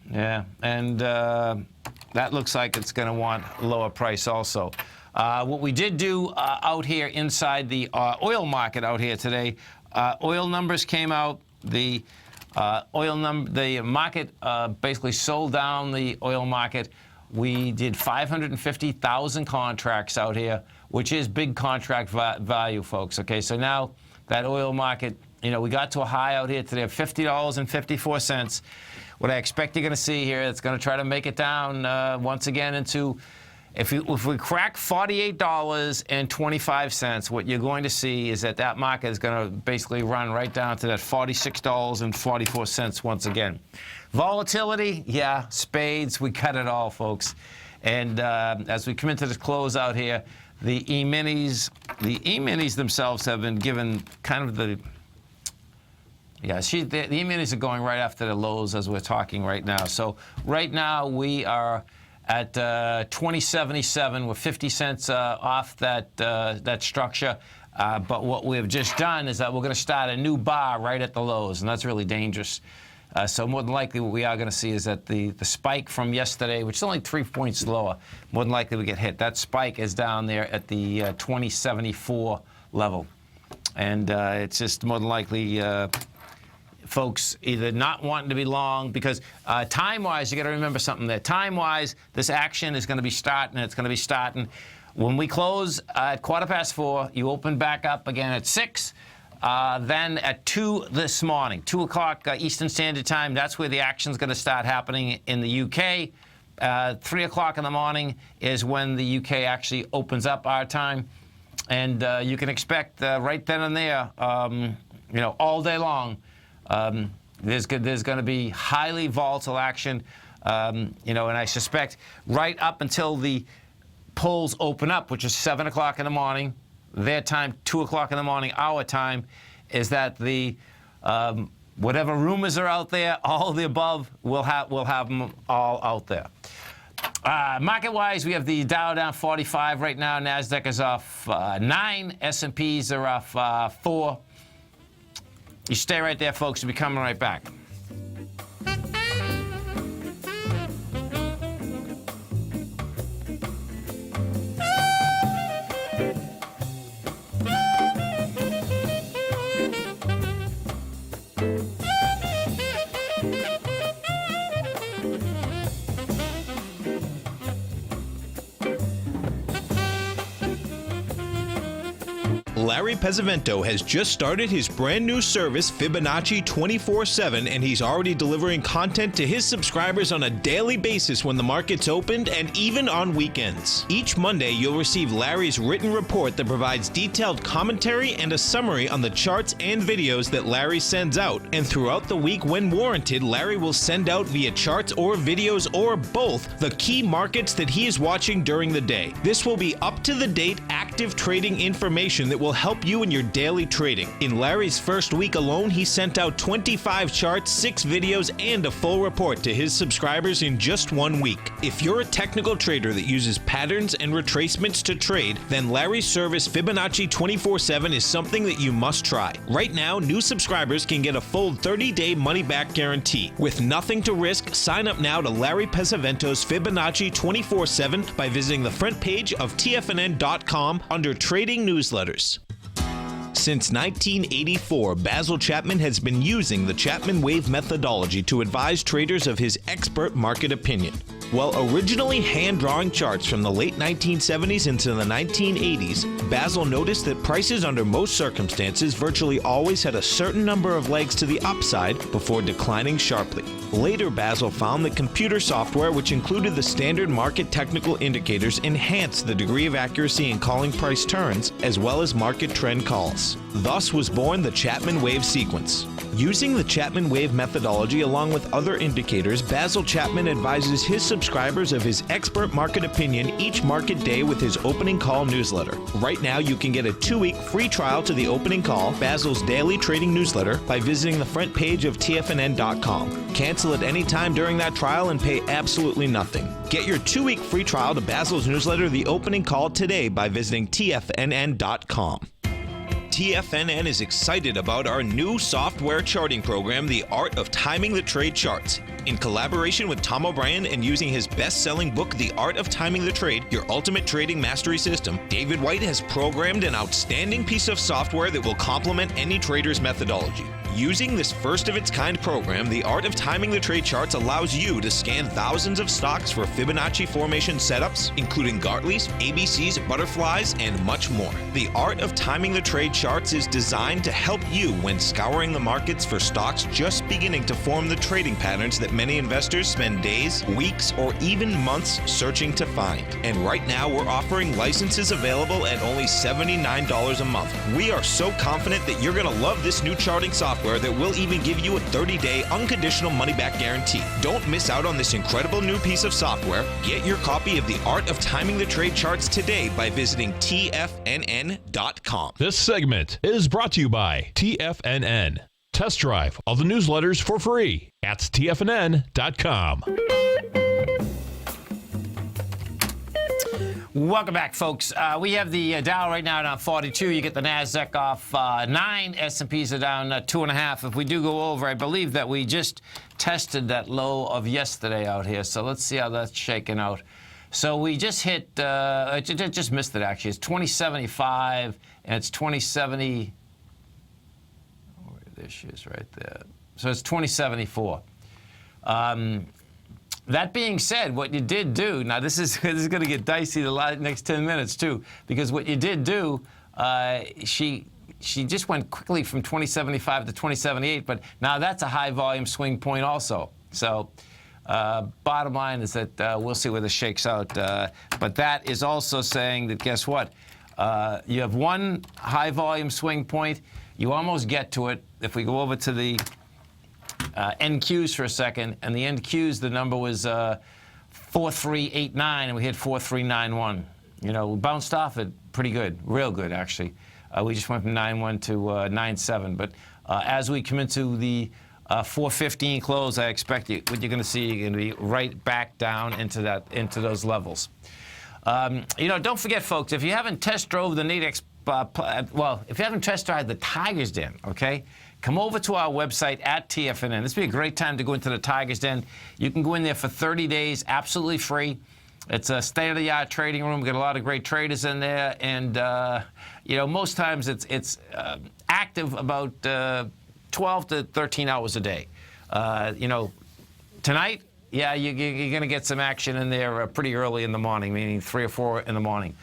Yeah, and that looks like it's going to want lower price also. What we did do out here inside the oil market out here today, oil numbers came out. The market basically sold down the oil market. We did 550,000 contracts out here, which is big contract value, folks. Okay, so now that oil market, we got to a high out here today of $50.54. What I expect you're going to see here, it's going to try to make it down once again into. If we crack $48.25, what you're going to see is that market is going to basically run right down to that $46.44 once again. Volatility, yeah, spades, we cut it all, folks. And as we come into the close out here, the E-minis themselves have been given kind of the E-minis are going right after the lows as we're talking right now. So right now we are at 2077, we're 50 cents off that structure. But what we've just done is that we're going to start a new bar right at the lows, and that's really dangerous. So more than likely what we are going to see is that the spike from yesterday, which is only 3 points lower, more than likely we get hit. That spike is down there at the 2074 level. And it's just more than likely folks either not wanting to be long, because time-wise, you got to remember something there. Time-wise, this action is going to be starting. It's going to be starting when we close at 4:15. You open back up again at 6. Then at 2 this morning, 2 o'clock Eastern Standard Time. That's where the action's going to start happening in the UK. 3 o'clock in the morning is when the UK actually opens up our time, and you can expect right then and there, all day long. There's going to be highly volatile action, and I suspect right up until the polls open up, which is 7 o'clock in the morning, their time, 2 o'clock in the morning, our time, is that the whatever rumors are out there, all of the above, we'll have them all out there. Market-wise, we have the Dow down 45 right now. NASDAQ is off 9. S&Ps are off 4. You stay right there, folks. We'll be coming right back. Larry Pesavento has just started his brand new service, Fibonacci 24/7, and he's already delivering content to his subscribers on a daily basis when the market's opened and even on weekends. Each Monday, you'll receive Larry's written report that provides detailed commentary and a summary on the charts and videos that Larry sends out. And throughout the week, when warranted, Larry will send out via charts or videos or both the key markets that he is watching during the day. This will be up-to-the-date, active trading information that will help you in your daily trading. In Larry's first week alone, he sent out 25 charts, 6 videos, and a full report to his subscribers in just 1 week. If you're a technical trader that uses patterns and retracements to trade, then Larry's service Fibonacci 24/7 is something that you must try. Right now, new subscribers can get a full 30-day money-back guarantee. With nothing to risk, sign up now to Larry Pesavento's Fibonacci 24/7 by visiting the front page of TFNN.com under Trading Newsletters. Since 1984, Basil Chapman has been using the Chapman Wave methodology to advise traders of his expert market opinion. While originally hand-drawing charts from the late 1970s into the 1980s, Basil noticed that prices under most circumstances virtually always had a certain number of legs to the upside before declining sharply. Later, Basil found that computer software, which included the standard market technical indicators, enhanced the degree of accuracy in calling price turns, as well as market trend calls. Thus was born the Chapman Wave sequence. Using the Chapman Wave methodology along with other indicators, Basil Chapman advises his subscribers of his expert market opinion each market day with his opening call newsletter. Right now, you can get a 2-week free trial to the opening call, Basil's daily trading newsletter, by visiting the front page of TFNN.com. Cancel at any time during that trial and pay absolutely nothing. Get your 2-week free trial to Basil's newsletter, The Opening Call, today by visiting TFNN.com. TFNN is excited about our new software charting program, The Art of Timing the Trade Charts. In collaboration with Tom O'Brien and using his best-selling book, The Art of Timing the Trade, Your Ultimate Trading Mastery System, David White has programmed an outstanding piece of software that will complement any trader's methodology. Using this first-of-its-kind program, The Art of Timing the Trade Charts allows you to scan thousands of stocks for Fibonacci formation setups, including Gartley's, ABC's, butterflies, and much more. The Art of Timing the Trade Charts is designed to help you when scouring the markets for stocks just beginning to form the trading patterns that many investors spend days, weeks, or even months searching to find. And right now, we're offering licenses available at only $79 a month. We are so confident that you're going to love this new charting software that will even give you a 30-day unconditional money-back guarantee. Don't miss out on this incredible new piece of software. Get your copy of The Art of Timing the Trade Charts today by visiting TFNN.com. This segment is brought to you by TFNN. Test drive all the newsletters for free at TFNN.com. Welcome back, folks. We have the Dow right now down 42. You get the NASDAQ off 9. S&Ps are down 2.5. If we do go over, I believe that we just tested that low of yesterday out here. So let's see how that's shaking out. So we just hit, just missed it actually. It's 2075 and it's 2070. Oh, there she is right there. So it's 2074. That being said, what you did do, now this is going to get dicey the next 10 minutes too, because what you did do, she just went quickly from 2075 to 2078, but now that's a high volume swing point also. So bottom line is that we'll see where this shakes out. But that is also saying that, guess what? You have one high volume swing point. You almost get to it. If we go over to the NQs for a second, and the NQs, the number was 4389, and we hit 4391. You know, we bounced off it pretty good, real good actually. We just went from 91 to 97. But as we come into the 415 close, I expect what you're going to see, you're going to be right back down into those levels. You know, don't forget, folks, if you haven't test drove the Nadex, if you haven't test drive the Tiger's Den, okay, come over to our website at TFNN. This would be a great time to go into the Tiger's Den. You can go in there for 30 days, absolutely free. It's a state-of-the-art trading room. We've got a lot of great traders in there, and you know, most times it's active about 12 to 13 hours a day. You know, tonight, yeah, you're going to get some action in there pretty early in the morning, meaning 3 or 4 in the morning.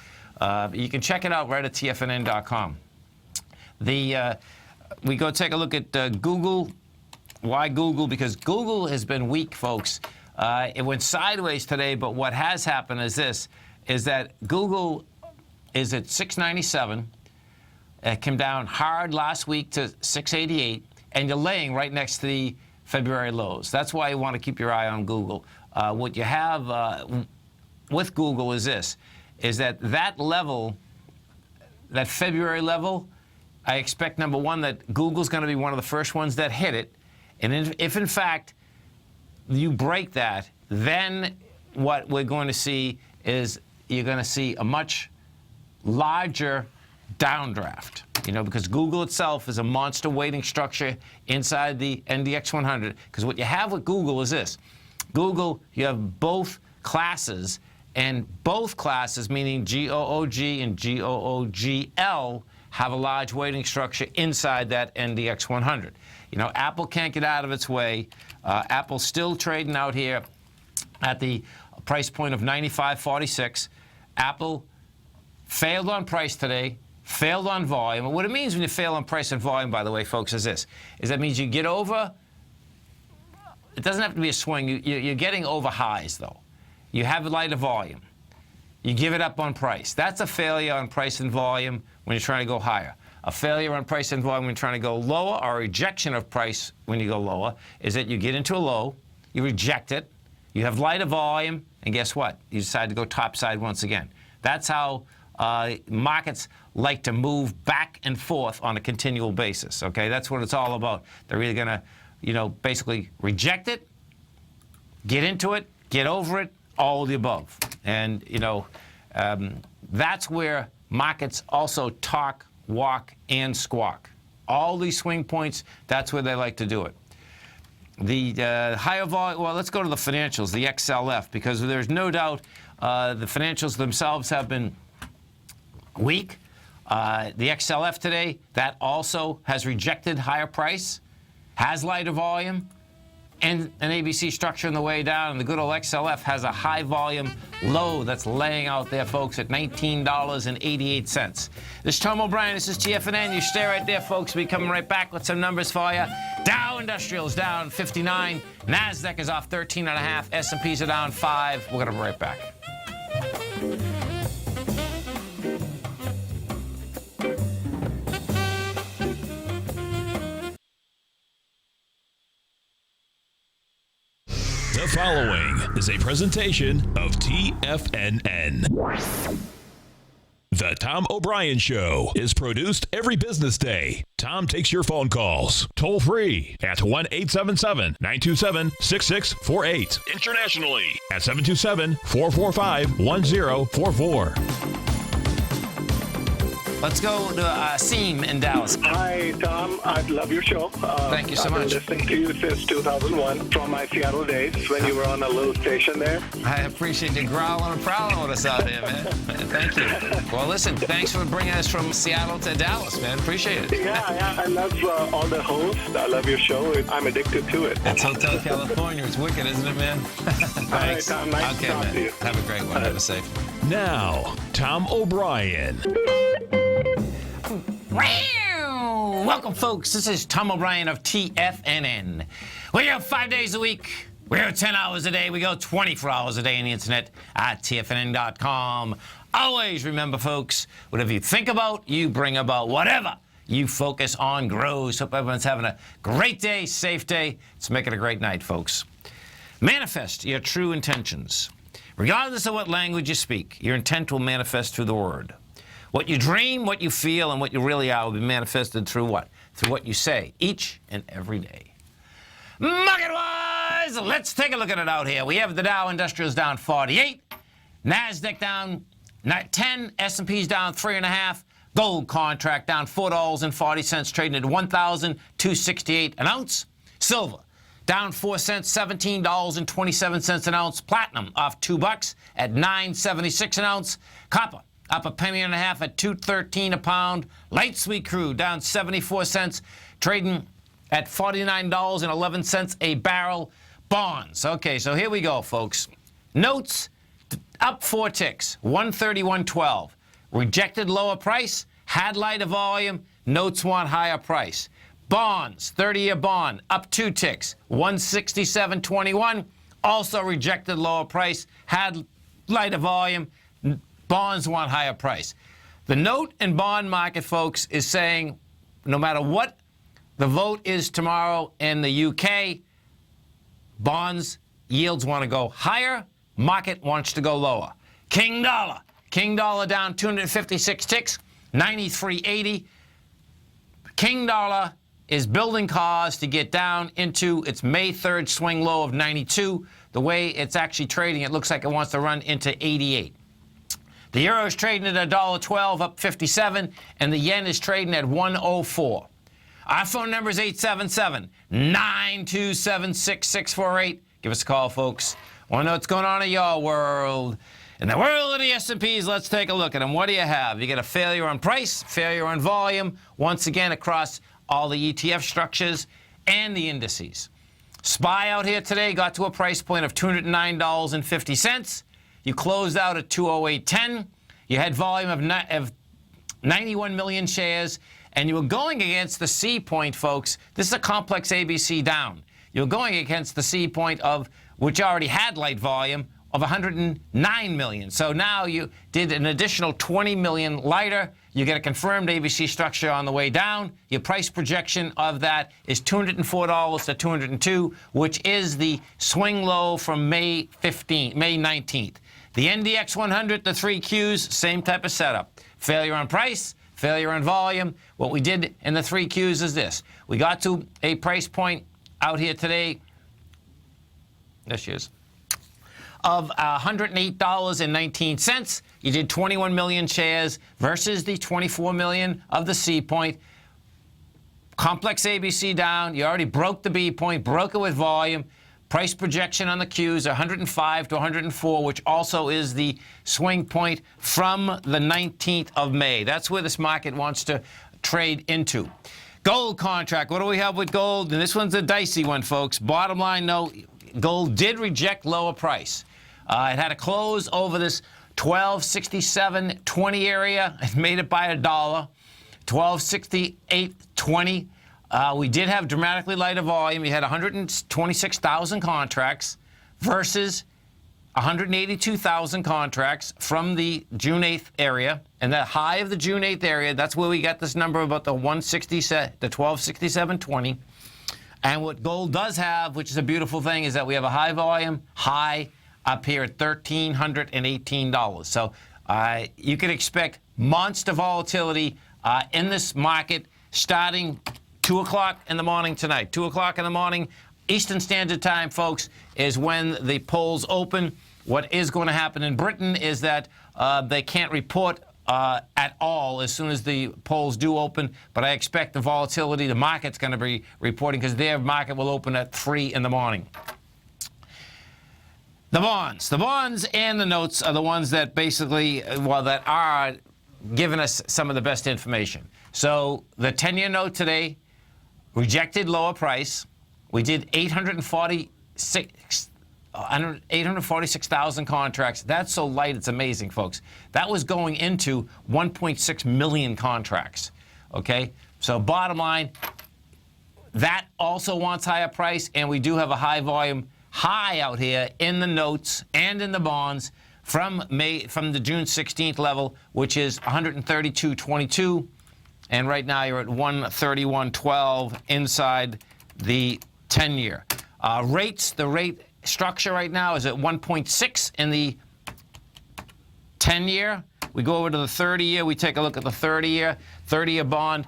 You can check it out right at TFNN.com. We go take a look at Google. Why Google? Because Google has been weak, folks. It went sideways today, but what has happened is this, is that Google is at 697. It came down hard last week to 688, and you're laying right next to the February lows. That's why you want to keep your eye on Google. What you have with Google is this, is that level, that February level, I expect, number one, that Google's going to be one of the first ones that hit it. And if in fact, you break that, then what we're going to see is you're going to see a much larger downdraft, because Google itself is a monster weighting structure inside the NDX 100. Because what you have with Google is this. Google, you have both classes, and both classes, meaning GOOG and GOOGL, have a large weighting structure inside that NDX 100. Apple can't get out of its way. Apple's still trading out here at the price point of $95.46. Apple failed on price today, failed on volume. And what it means when you fail on price and volume, by the way, folks, is this, is that means you get over, it doesn't have to be a swing, you're getting over highs, though. You have a lighter volume. You give it up on price. That's a failure on price and volume when you're trying to go higher. A failure on price and volume when you're trying to go lower, or a rejection of price when you go lower, is that you get into a low, you reject it, you have lighter volume, and guess what? You decide to go topside once again. That's how markets like to move back and forth on a continual basis, okay? That's what it's all about. They're either going to, basically reject it, get into it, get over it, all of the above. And, that's where markets also talk, walk, and squawk. All these swing points, that's where they like to do it. The higher volume, well, let's go to the financials, the XLF, because there's no doubt the financials themselves have been weak. The XLF today, that also has rejected higher price, has lighter volume, and an ABC structure on the way down. And the good old XLF has a high volume low that's laying out there, folks, at $19.88. This is Tom O'Brien. This is TFNN. You stay right there, folks. We'll be coming right back with some numbers for you. Dow Industrials down 59. NASDAQ is off 13.5. S&Ps are down 5. We're going to be right back. The following is a presentation of TFNN. The Tom O'Brien Show is produced every business day. Tom takes your phone calls toll free at 1-877-927-6648. Internationally at 727-445-1044. Let's go to Asim in Dallas. Hi, Tom. I love your show. Thank you so much. I've been listening to you since 2001 from my Seattle days when you were on a little station there. I appreciate you growling and prowling with us out here, man. Thank you. Well, listen, thanks for bringing us from Seattle to Dallas, man. Appreciate it. Yeah. I love all the hosts. I love your show. I'm addicted to it. It's Hotel California. It's wicked, isn't it, man? Thanks. All right, Tom. Nice to talk to you. Have a great one. Have a safe one. Now, Tom O'Brien. Welcome, folks. This is Tom O'Brien of TFNN. We're here 5 days a week. We're here 10 hours a day. We go 24 hours a day on the internet at TFNN.com. Always remember, folks, whatever you think about, you bring about. Whatever you focus on grows. Hope everyone's having a great day, safe day. Let's make it a great night, folks. Manifest your true intentions. Regardless of what language you speak, your intent will manifest through the word. What you dream, what you feel, and what you really are will be manifested through what? Through what you say each and every day. Market-wise, let's take a look at it out here. We have the Dow Industrials down 48, NASDAQ down 10, S&P's down 3.5, gold contract down $4.40, trading at $1,268 an ounce. Silver down 4 cents, $17.27 an ounce. Platinum off $2 at $9.76 an ounce. Copper up $0.015 at $2.13 a pound. Light sweet crude down 74 cents, trading at $49.11 a barrel. Bonds. Okay, so here we go, folks. Notes up 4 ticks, 131.12. Rejected lower price, had lighter volume, notes want higher price. Bonds, 30-year bond, up 2 ticks, 167.21. Also rejected lower price, had lighter volume, bonds want higher price. The note and bond market, folks, is saying no matter what the vote is tomorrow in the UK, bonds yields want to go higher, market wants to go lower. King dollar down 256 ticks, 93.80. King dollar is building cause to get down into its May 3rd swing low of 92. The way it's actually trading, it looks like it wants to run into 88. The euro is trading at $1.12, up 57, and the yen is trading at 104. Our phone number is 877-927-6648. Give us a call, folks. Want to know what's going on in your world. In the world of the S&Ps, let's take a look at them. What do you have? You get a failure on price, failure on volume, once again across all the ETF structures and the indices. SPY out here today got to a price point of $209.50. You closed out at 208.10. You had volume of 91 million shares, and you were going against the C point, folks. This is a complex ABC down. You're going against the C point of, which already had light volume, of 109 million. So now you did an additional 20 million lighter. You get a confirmed ABC structure on the way down. Your price projection of that is $204 to 202, which is the swing low from May 19th. The NDX 100, the 3 Qs, same type of setup. Failure on price, failure on volume. What we did in the 3 Qs is this. We got to a price point out here today. There she is. Of $108.19. You did 21 million shares versus the 24 million of the C point. Complex ABC down. You already broke the B point, broke it with volume. Price projection on the Qs, 105 to 104, which also is the swing point from the 19th of May. That's where this market wants to trade into. Gold contract. What do we have with gold? And this one's a dicey one, folks. Bottom line, no, gold did reject lower price. It had a close over this 1267.20 area. It made it by $1. 1268.20. We did have dramatically lighter volume. You had 126,000 contracts versus 182,000 contracts from the June 8th area. And that high of the June 8th area, that's where we got this number about the 1267.20. And what gold does have, which is a beautiful thing, is that we have a high volume, high up here at $1,318. So you can expect monster volatility in this market starting 2 o'clock in the morning tonight. 2 o'clock in the morning, Eastern Standard Time, folks, is when the polls open. What is going to happen in Britain is that they can't report at all as soon as the polls do open, but I expect the volatility, the market's going to be reporting because their market will open at 3 in the morning. The bonds and the notes are the ones that basically, well, that are giving us some of the best information. So the 10-year note today rejected lower price. We did 846,000 contracts. That's so light, it's amazing, folks. That was going into 1.6 million contracts, okay? So bottom line, that also wants higher price, and we do have a high volume high out here in the notes and in the bonds from the June 16th level, which is 132.22, and right now you're at 131.12 inside the 10-year. Rates, the rate structure right now is at 1.6 in the 10-year. We go over to the 30-year. We take a look at the 30-year. 30-year bond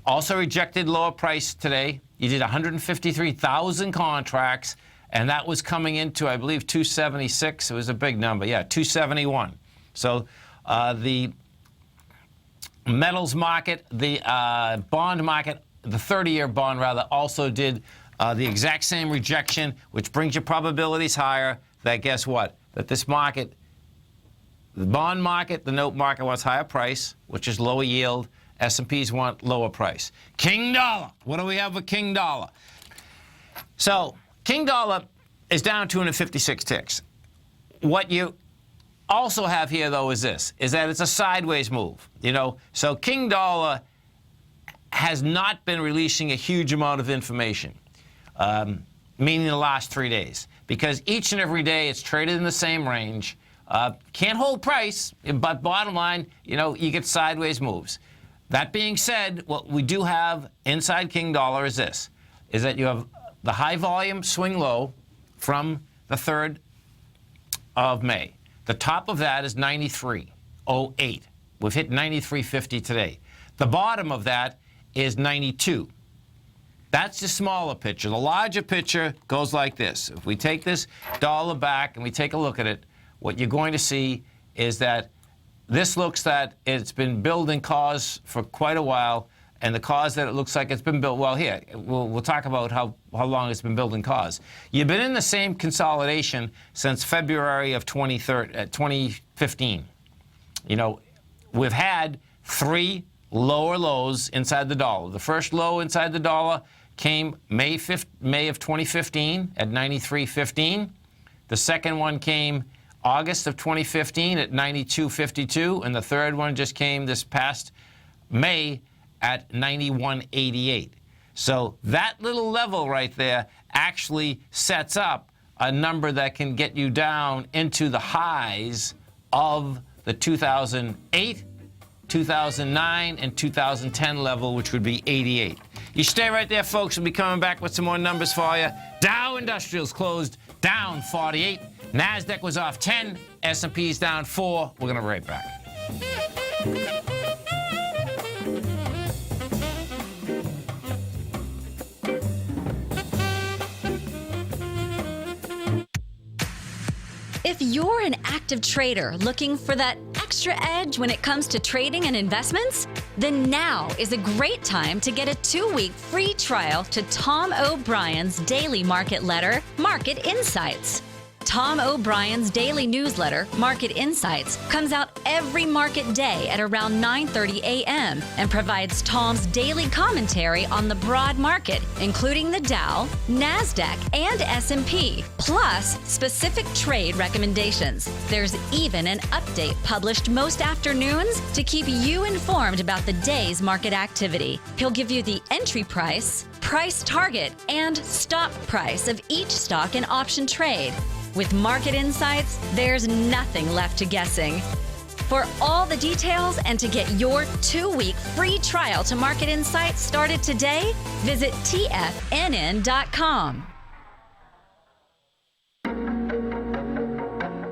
also rejected lower price today. You did 153,000 contracts, and that was coming into, I believe, 276. It was a big number. Yeah, 271. So the metals market, the bond market, the 30-year bond, rather, also did the exact same rejection, which brings your probabilities higher. That guess what? That this market, the bond market, the note market wants higher price, which is lower yield. S&Ps want lower price. King dollar. What do we have with King dollar? So King dollar is down 256 ticks. What you also have here, though, is that it's a sideways move. So King Dollar has not been releasing a huge amount of information, meaning the last 3 days, because each and every day it's traded in the same range. Can't hold price, but bottom line, you get sideways moves. That being said, what we do have inside King Dollar is that you have the high volume swing low from the 3rd of May. The top of that is 93.08. We've hit 93.50 today. The bottom of that is 92. That's the smaller picture. The larger picture goes like this. If we take this dollar back and we take a look at it, what you're going to see is that this looks that it's been building cause for quite a while, and the cause that it looks like it's been built, well, here, we'll talk about how long it's been building cause. You've been in the same consolidation since February of 2015. We've had 3 lower lows inside the dollar. The first low inside the dollar came May of 2015 at 93.15. The second one came August of 2015 at 92.52, and the third one just came this past May at 91.88. So that little level right there actually sets up a number that can get you down into the highs of the 2008, 2009, and 2010 level, which would be 88. You stay right there, folks. We'll be coming back with some more numbers for you. Dow Industrials closed down 48. NASDAQ was off 10. S&P's down 4. We're going to be right back. If you're an active trader looking for that extra edge when it comes to trading and investments, then now is a great time to get a 2-week free trial to Tom O'Brien's daily market letter, Market Insights. Tom O'Brien's daily newsletter, Market Insights, comes out every market day at around 9:30 a.m. and provides Tom's daily commentary on the broad market, including the Dow, NASDAQ, and S&P, plus specific trade recommendations. There's even an update published most afternoons to keep you informed about the day's market activity. He'll give you the entry price, price target, and stop price of each stock and option trade. With Market Insights, there's nothing left to guessing. For all the details and to get your 2-week free trial to Market Insights started today, visit TFNN.com.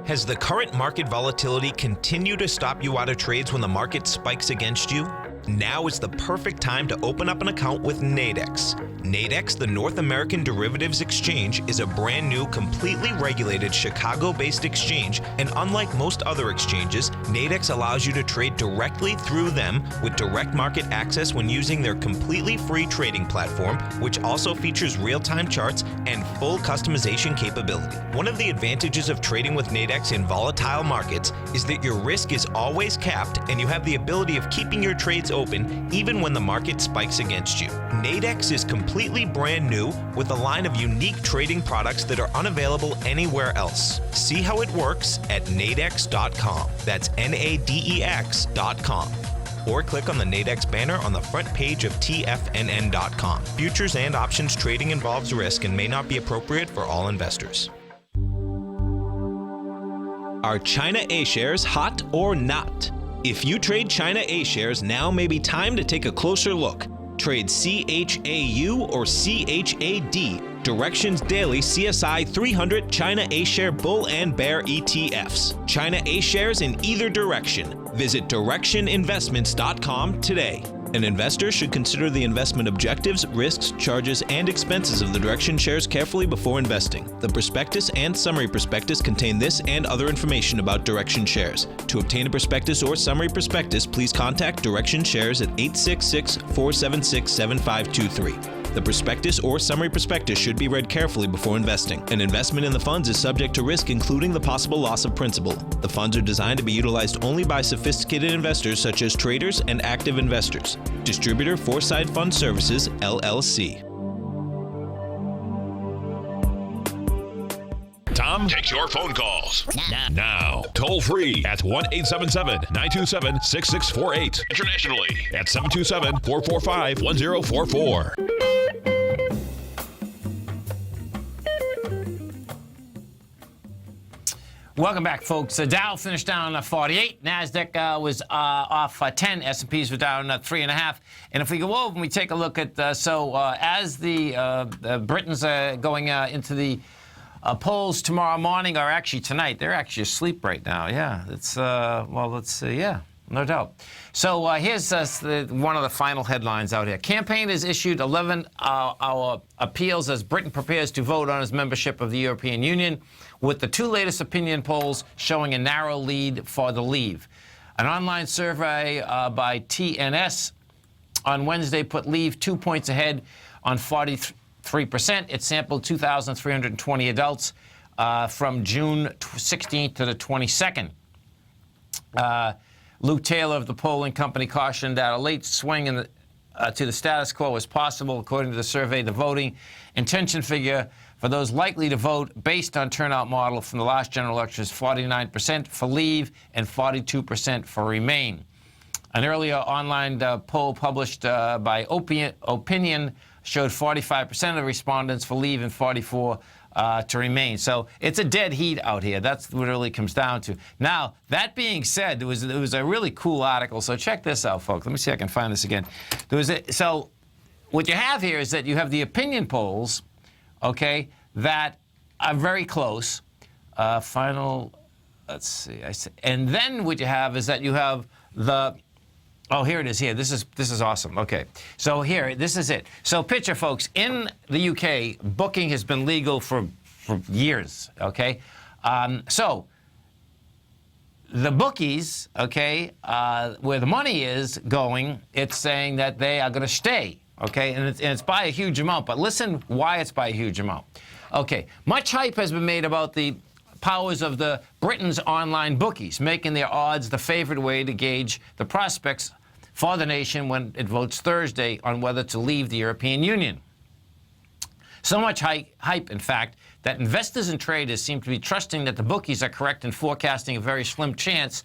Has the current market volatility continued to stop you out of trades when the market spikes against you? Now is the perfect time to open up an account with Nadex. Nadex, the North American Derivatives Exchange, is a brand new, completely regulated Chicago-based exchange, and unlike most other exchanges, Nadex allows you to trade directly through them with direct market access when using their completely free trading platform, which also features real-time charts and full customization capability. One of the advantages of trading with Nadex in volatile markets is that your risk is always capped and you have the ability of keeping your trades open even when the market spikes against you. Nadex is completely brand new with a line of unique trading products that are unavailable anywhere else. See how it works at nadex.com. That's NADEX.com. Or click on the Nadex banner on the front page of TFNN.com. Futures and options trading involves risk and may not be appropriate for all investors. Are China A-shares hot or not? If you trade China A-shares, now may be time to take a closer look. Trade CHAU or CHAD, Directions Daily CSI 300 China A-share Bull and Bear ETFs. China A-shares in either direction. Visit directioninvestments.com today. An investor should consider the investment objectives, risks, charges, and expenses of the Direction shares carefully before investing. The prospectus and summary prospectus contain this and other information about Direction shares. To obtain a prospectus or summary prospectus, please contact Direction shares at 866-476-7523. The prospectus or summary prospectus should be read carefully before investing. An investment in the funds is subject to risk, including the possible loss of principal. The funds are designed to be utilized only by sophisticated investors such as traders and active investors. Distributor Foreside Fund Services, LLC. Tom TFNN.com takes your phone calls. Now, toll free at 1-877-927-6648. Internationally at 727-445-1044. Welcome back, folks. Dow finished down 48. NASDAQ was off 10. S&Ps were down 3.5. And if we go over and we take a look at, as the Britons are going into the polls tomorrow morning, or actually tonight, they're actually asleep right now. Yeah, it's, let's see. Yeah, no doubt. So here's one of the final headlines out here. Campaign has issued 11-hour appeals as Britain prepares to vote on its membership of the European Union, with the two latest opinion polls showing a narrow lead for the Leave. An online survey by TNS on Wednesday put Leave 2 points ahead on 43%. It sampled 2,320 adults from June 16th to the 22nd. Luke Taylor of the polling company cautioned that a late swing to the status quo is possible. According to the survey, the voting intention figure for those likely to vote based on turnout model from the last general election is 49% for Leave and 42% for Remain. An earlier online poll published by Opinion showed 45% of respondents for Leave and 44% to Remain. So it's a dead heat out here. That's what it really comes down to. Now, that being said, there was a really cool article. So check this out, folks. Let me see if I can find this again. So what you have here is that you have the opinion polls, okay, that are very close. Let's see. And then what you have is that you have the... Oh, here it is. Here, this is awesome. Okay, so here, this is it. So picture, folks, in the UK, booking has been legal for years. Okay, so the bookies, okay, where the money is going, it's saying that they are going to stay. Okay, and it's by a huge amount. But listen, why it's by a huge amount. Okay, much hype has been made about the powers of the Britain's online bookies, making their odds the favored way to gauge the prospects for the nation when it votes Thursday on whether to leave the European Union. So much hype, in fact, that investors and traders seem to be trusting that the bookies are correct in forecasting a very slim chance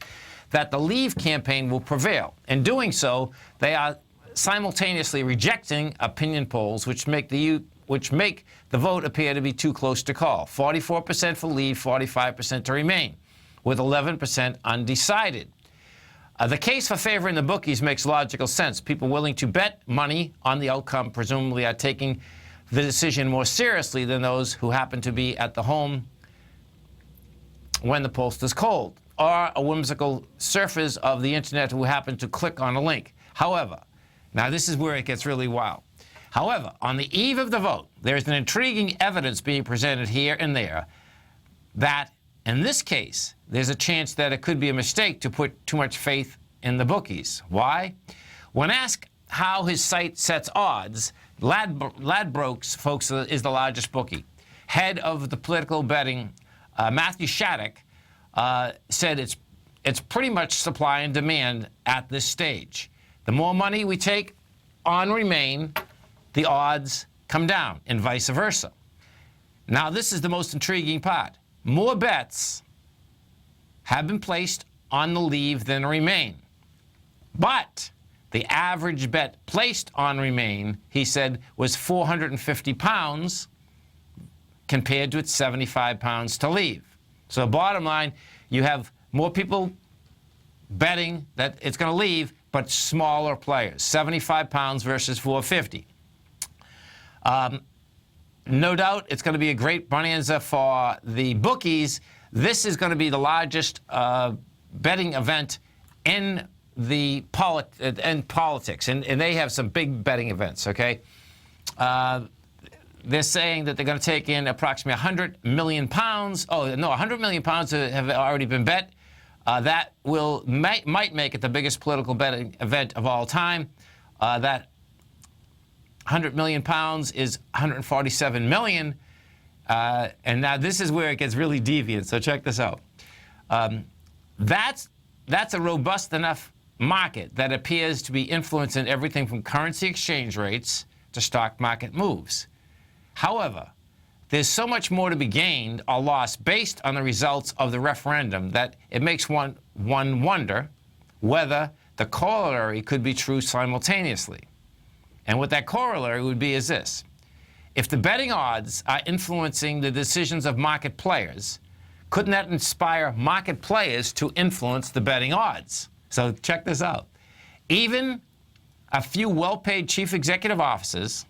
that the Leave campaign will prevail. In doing so, they are simultaneously rejecting opinion polls which make the vote appear to be too close to call. 44% for Leave, 45% to Remain, with 11% undecided. The case for favoring the bookies makes logical sense. People willing to bet money on the outcome presumably are taking the decision more seriously than those who happen to be at the home when the pollster's cold, or a whimsical surfers of the internet who happen to click on a link. However, now this is where it gets really wild. However, on the eve of the vote, there's an intriguing evidence being presented here and there that, in this case, there's a chance that it could be a mistake to put too much faith in the bookies. Why? When asked how his site sets odds, Ladbrokes, folks, is the largest bookie. Head of the political betting, Matthew Shattuck, said it's pretty much supply and demand at this stage. The more money we take on Remain, the odds come down, and vice versa. Now, this is the most intriguing part. More bets have been placed on the Leave than Remain. But the average bet placed on Remain, he said, was £450 compared to its £75 to Leave. So bottom line, you have more people betting that it's going to leave, but smaller players, £75 versus $450. No doubt it's going to be a great bonanza for the bookies. This is going to be the largest betting event in the politics, and they have some big betting events, okay? They're saying that they're going to take in approximately £100 million. Oh, no, £100 million have already been bet. That might make it the biggest political betting event of all time. That £100 million is $147 million. And now this is where it gets really deviant, so check this out. That's a robust enough market that appears to be influencing everything from currency exchange rates to stock market moves. However, there's so much more to be gained or lost based on the results of the referendum that it makes one wonder whether the corollary could be true simultaneously. And what that corollary would be is this. If the betting odds are influencing the decisions of market players, couldn't that inspire market players to influence the betting odds? So check this out. Even a few well-paid chief executive officers,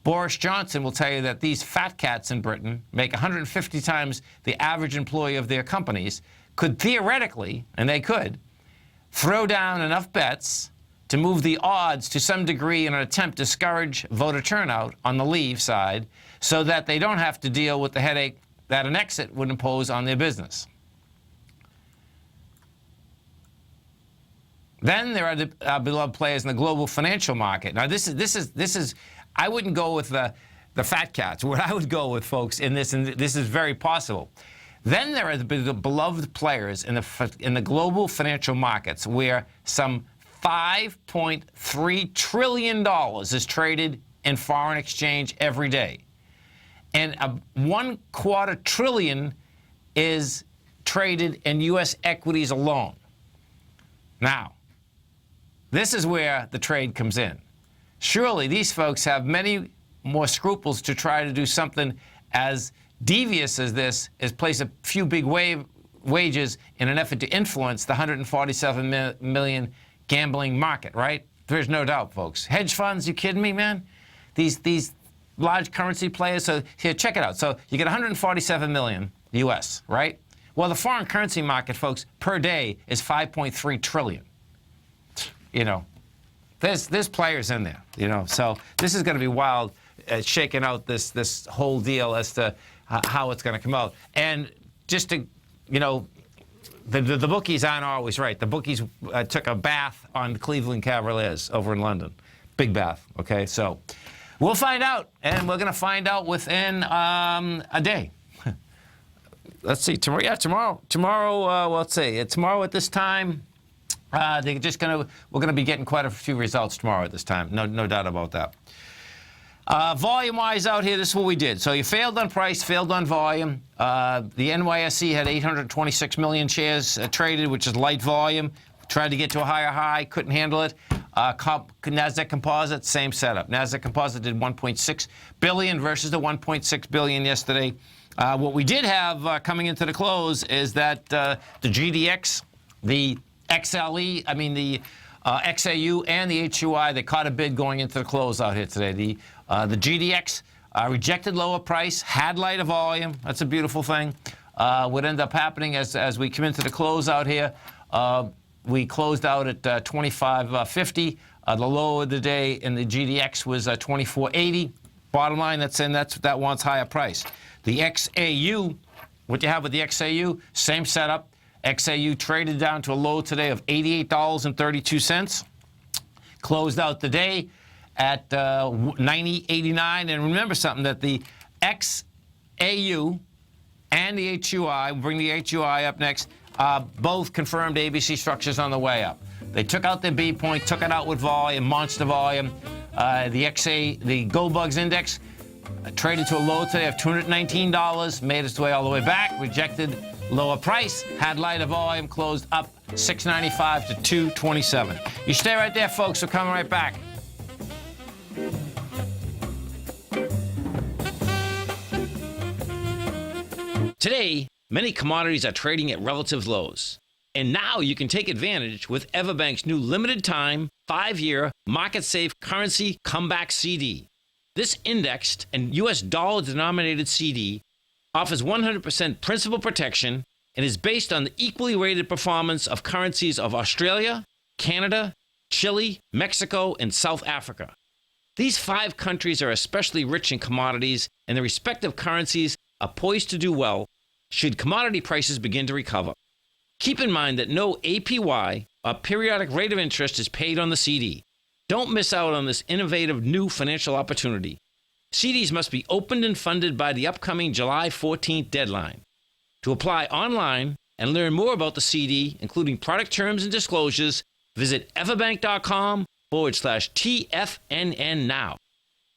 Boris Johnson will tell you that these fat cats in Britain make 150 times the average employee of their companies, could theoretically, and they could, throw down enough bets to move the odds to some degree in an attempt to discourage voter turnout on the leave side so that they don't have to deal with the headache that an exit would impose on their business. Then there are the beloved players in the global financial market. Now, this is. I wouldn't go with the fat cats. What I would go with, folks, in this, and this is very possible. Then there are the beloved players in the global financial markets, where some $5.3 trillion is traded in foreign exchange every day, and $1/4 trillion is traded in U.S. equities alone. Now, this is where the trade comes in. Surely these folks have many more scruples to try to do something as devious as this, is place a few big wages in an effort to influence the 147 million gambling market, right? There's no doubt, folks. Hedge funds, you kidding me, man? These large currency players. So here, check it out. So you get 147 million U.S., right? Well, the foreign currency market, folks, per day is 5.3 trillion. You know, there's players in there, you know. So this is going to be wild, shaking out this whole deal as to how it's going to come out. And just to, you know, the bookies aren't always right. The bookies took a bath on the Cleveland Cavaliers over in London. Big bath, okay? So we'll find out, and we're going to find out within a day. Let's see, tomorrow, well, let's see, tomorrow at this time, we're going to be getting quite a few results tomorrow at this time. No doubt about that. Volume-wise out here, this is what we did. So you failed on price, failed on volume. The NYSE had 826 million shares traded, which is light volume. Tried to get to a higher high, couldn't handle it. NASDAQ Composite, same setup. NASDAQ Composite did 1.6 billion versus the 1.6 billion yesterday. What we did have coming into the close is that the GDX, the XLE, the XAU and the HUI, they caught a bid going into the close out here today. The GDX rejected lower price, had lighter volume. That's a beautiful thing. What ended up happening as we come into the close out here, we closed out at 25.50. The low of the day in the GDX was 24.80. Bottom line, that wants higher price. The XAU, what you have with the XAU, same setup. XAU traded down to a low today of $88.32. Closed out the day at 90.89. And remember something, that the XAU and the HUI, we'll bring the HUI up next, both confirmed ABC structures on the way up. They took out their B point, took it out with volume, monster volume. The Gold Bugs Index traded to a low today of $219, made its way all the way back, rejected lower price, had lighter volume, closed up 695 to 227. You stay right there, folks. We're coming right back. Today, many commodities are trading at relative lows. And now you can take advantage with Everbank's new limited-time, 5-year, market-safe currency comeback CD. This indexed and U.S. dollar-denominated CD offers 100% principal protection and is based on the equally rated performance of currencies of Australia, Canada, Chile, Mexico, and South Africa. These 5 countries are especially rich in commodities, and their respective currencies are poised to do well should commodity prices begin to recover. Keep in mind that no APY, or periodic rate of interest, is paid on the CD. Don't miss out on this innovative new financial opportunity. CDs must be opened and funded by the upcoming July 14th deadline. To apply online and learn more about the CD, including product terms and disclosures, visit everbank.com/TFNN now.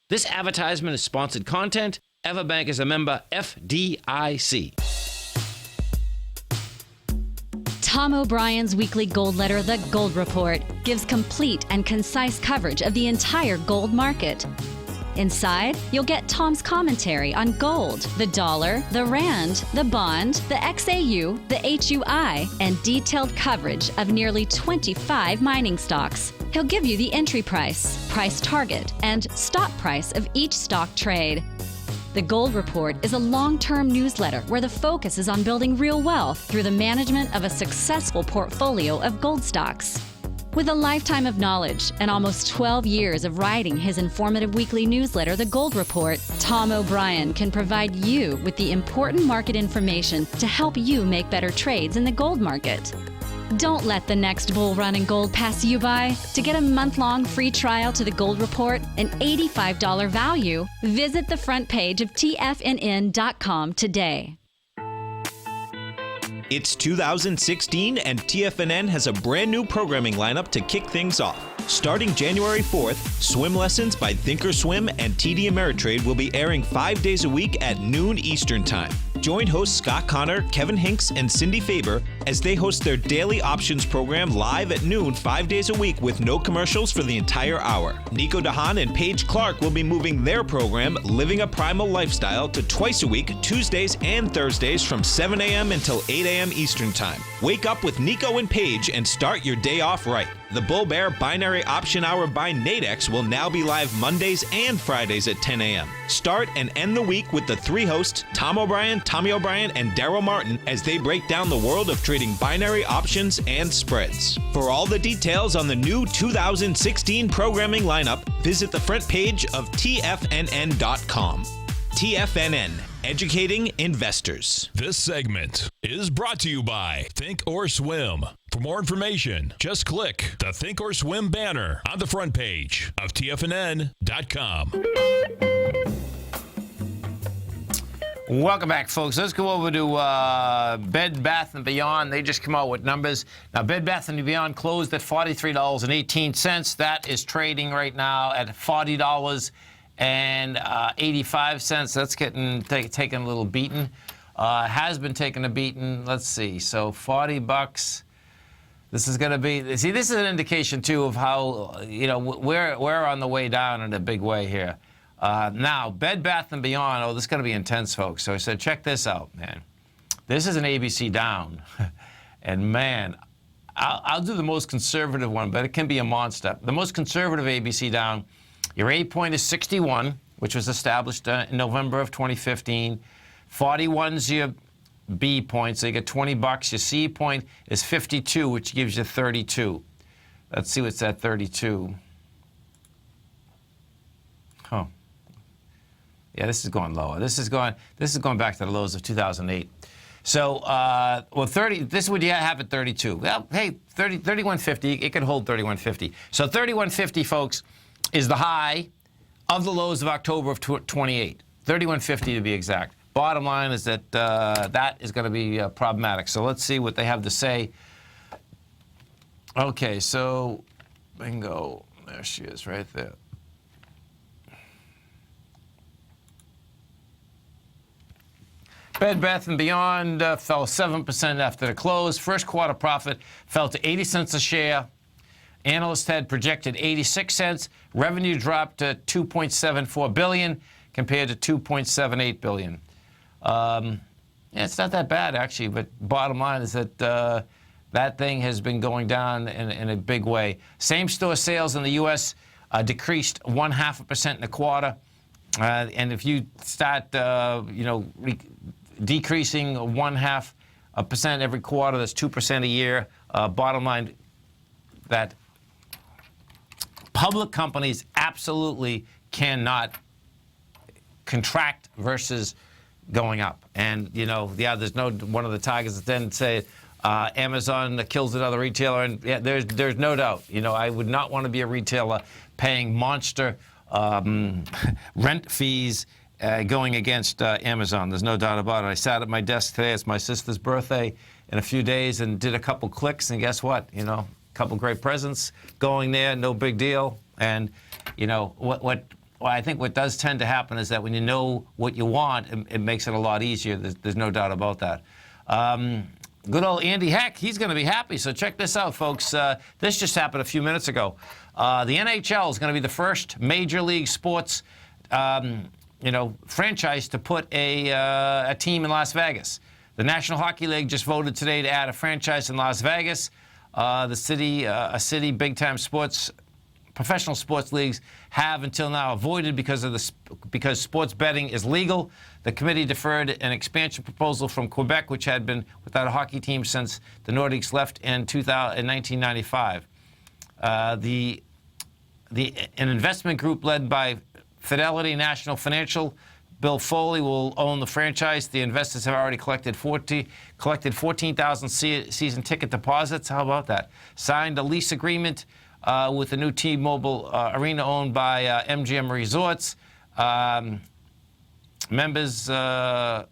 This advertisement is sponsored content. Everbank is a member FDIC. Tom O'Brien's weekly gold letter, The Gold Report, gives complete and concise coverage of the entire gold market. Inside, you'll get Tom's commentary on gold, the dollar, the rand, the bond, the XAU, the HUI, and detailed coverage of nearly 25 mining stocks. He'll give you the entry price, price target, and stop price of each stock trade. The Gold Report is a long-term newsletter where the focus is on building real wealth through the management of a successful portfolio of gold stocks. With a lifetime of knowledge and almost 12 years of writing his informative weekly newsletter, The Gold Report, Tom O'Brien can provide you with the important market information to help you make better trades in the gold market. Don't let the next bull run in gold pass you by. To get a month-long free trial to The Gold Report, an $85 value, visit the front page of TFNN.com today. It's 2016 and TFNN has a brand new programming lineup to kick things off. Starting January 4th, Swim Lessons by Thinkorswim and TD Ameritrade will be airing 5 days a week at noon Eastern Time. Join hosts Scott Connor, Kevin Hinks, and Cindy Faber as they host their daily options program live at noon 5 days a week with no commercials for the entire hour. Nico DeHaan and Paige Clark will be moving their program, Living a Primal Lifestyle, to twice a week, Tuesdays and Thursdays from 7 a.m. until 8 a.m. Eastern Time. Wake up with Nico and Paige and start your day off right. The Bull Bear Binary Option Hour by Nadex will now be live Mondays and Fridays at 10 a.m. Start and end the week with the three hosts, Tom O'Brien, Tommy O'Brien, and Daryl Martin, as they break down the world of trading binary options and spreads. For all the details on the new 2016 programming lineup, visit the front page of TFNN.com. TFNN, educating investors. This segment is brought to you by Think or Swim. For more information, just click the Think or Swim banner on the front page of TFNN.com. Welcome back, folks. Let's go over to Bed Bath & Beyond. They just come out with numbers. Now, Bed Bath & Beyond closed at $43.18. That is trading right now at $40.85. That's getting taking a little beating. Has been taking a beating. Let's see. So $40. This is going to be. See, this is an indication too of how we're on the way down in a big way here. Now, Bed Bath & Beyond, this is going to be intense, folks. So I said, check this out, man. This is an ABC down. And, man, I'll do the most conservative one, but it can be a monster. The most conservative ABC down, your A point is 61, which was established in November of 2015. 41's your B point, so you get $20. Your C point is 52, which gives you 32. Let's see what's at 32. Huh. Yeah, this is going lower. This is going back to the lows of 2008. So, 30. This is what you have at 32. Well, hey, 3150. It could hold 3150. So 3150, folks, is the high of the lows of October of 28. 3150 to be exact. Bottom line is that that is going to be problematic. So let's see what they have to say. Okay, so bingo. There she is, right there. Bed Bath & Beyond fell 7% after the close. First quarter profit fell to 80 cents a share. Analysts had projected 86 cents. Revenue dropped to $2.74 billion compared to $2.78 billion. Yeah, it's not that bad, actually, but bottom line is that that thing has been going down in a big way. Same-store sales in the U.S. Decreased 0.5% in the quarter. And if you start, decreasing 0.5% every quarter, that's 2% a year. Bottom line, that public companies absolutely cannot contract versus going up. And, there's one of the targets that then say Amazon kills another retailer. And yeah, there's no doubt. I would not want to be a retailer paying monster rent fees going against Amazon. There's no doubt about it. I sat at my desk today. It's my sister's birthday in a few days and did a couple clicks. And guess what? A couple great presents going there. No big deal. And, what Well, I think what does tend to happen is that when you know what you want, it makes it a lot easier. There's no doubt about that. Good old Andy Heck, he's going to be happy. So check this out, folks. This just happened a few minutes ago. The NHL is going to be the first major league sports, franchise to put a team in Las Vegas. The National Hockey League just voted today to add a franchise in Las Vegas. A city big-time professional sports leagues have until now avoided because sports betting is legal. The committee deferred an expansion proposal from Quebec, which had been without a hockey team since the Nordiques left in 1995. An investment group led by Fidelity National Financial, Bill Foley, will own the franchise. The investors have already collected 14,000 season ticket deposits. How about that? Signed a lease agreement with the new T-Mobile arena owned by MGM Resorts. Members of